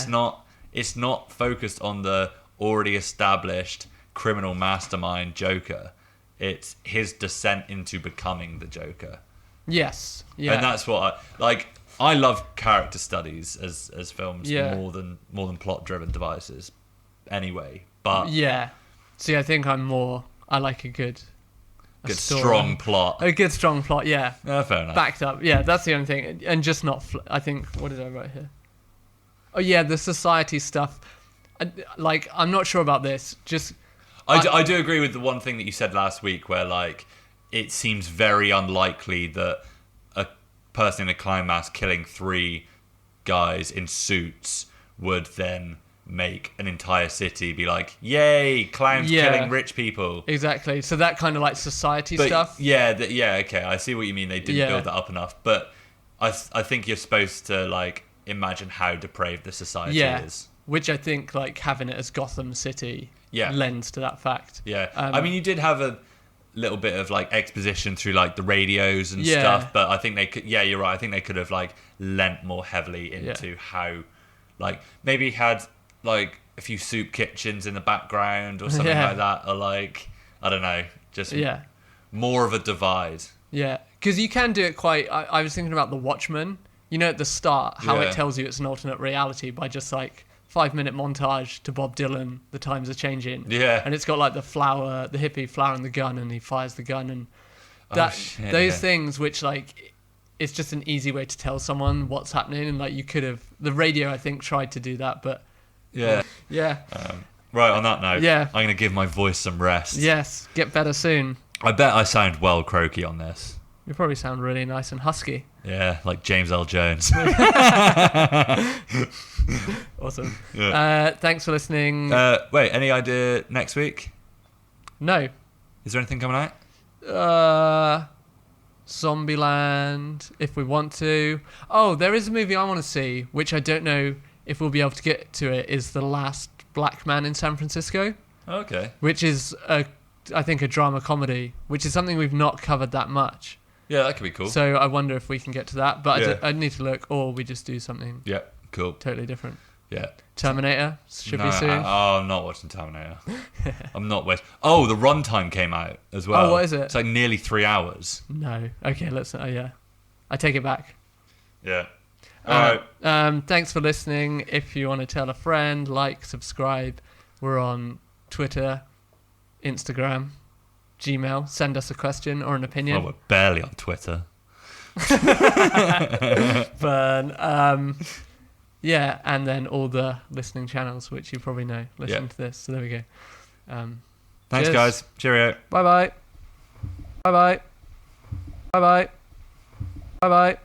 it's not focused on the already established criminal mastermind Joker. It's his descent into becoming the Joker. Yes. Yeah. And that's what I love character studies as films Yeah. more than plot driven devices. Anyway, but Yeah. See, I think I like a good story. strong plot. A good strong plot, yeah. Fair enough. Backed up. Yeah, that's the only thing. And just not, I think, what did I write here? Oh, yeah, the society stuff. Like, I'm not sure about this. Just... I do agree with the one thing that you said last week where, like, it seems very unlikely that a person in a clown mask killing 3 guys in suits would then make an entire city be like, yay, clowns killing rich people. Exactly. So that kind of, like, society stuff. Yeah, okay, I see what you mean. They didn't build that up enough. But I think you're supposed to, like, imagine how depraved the society is. Which I think, like, having it as Gotham City lends to that fact. Yeah. I mean, you did have little bit of like exposition through like the radios and Yeah. stuff, but I think they could. Yeah, you're right. I think they could have like lent more heavily into how, like maybe had like a few soup kitchens in the background or something like that, or like I don't know, just more of a divide. Yeah, because you can do it quite. I was thinking about The Watchmen. You know, at the start, how it tells you it's an alternate reality by just like 5-minute montage to Bob Dylan. The times are changing. Yeah, and it's got like the hippie flower and the gun, and he fires the gun, and those things which like it's just an easy way to tell someone what's happening, and like you could have the radio I think tried to do that, but yeah. Right, on that note, I'm going to give my voice some rest. Yes, get better soon. I bet I sound well croaky on this. You probably sound really nice and husky. Yeah, like James L. Jones. Awesome. Yeah. Thanks for listening. Wait, any idea next week? No. Is there anything coming out? Zombieland, if we want to. Oh, there is a movie I want to see, which I don't know if we'll be able to get to it, is The Last Black Man in San Francisco. Okay. Which is, I think, a drama comedy, which is something we've not covered that much. Yeah, that could be cool. So I wonder if we can get to that, but I need to look, or we just do something cool. totally different. Yeah. Terminator should be soon. I'm not watching Terminator. I'm not waiting. Oh, the runtime came out as well. Oh, what is it? It's like nearly 3 hours. No. Okay, let's... I take it back. Yeah. All right. Thanks for listening. If you want to tell a friend, like, subscribe. We're on Twitter, Instagram, Gmail. Send us a question or an opinion. Well, we're barely on Twitter. But and then all the listening channels, which you probably know, listen to this. So there we go. Thanks, guys. Cheerio. Bye bye. Bye bye. Bye bye. Bye bye.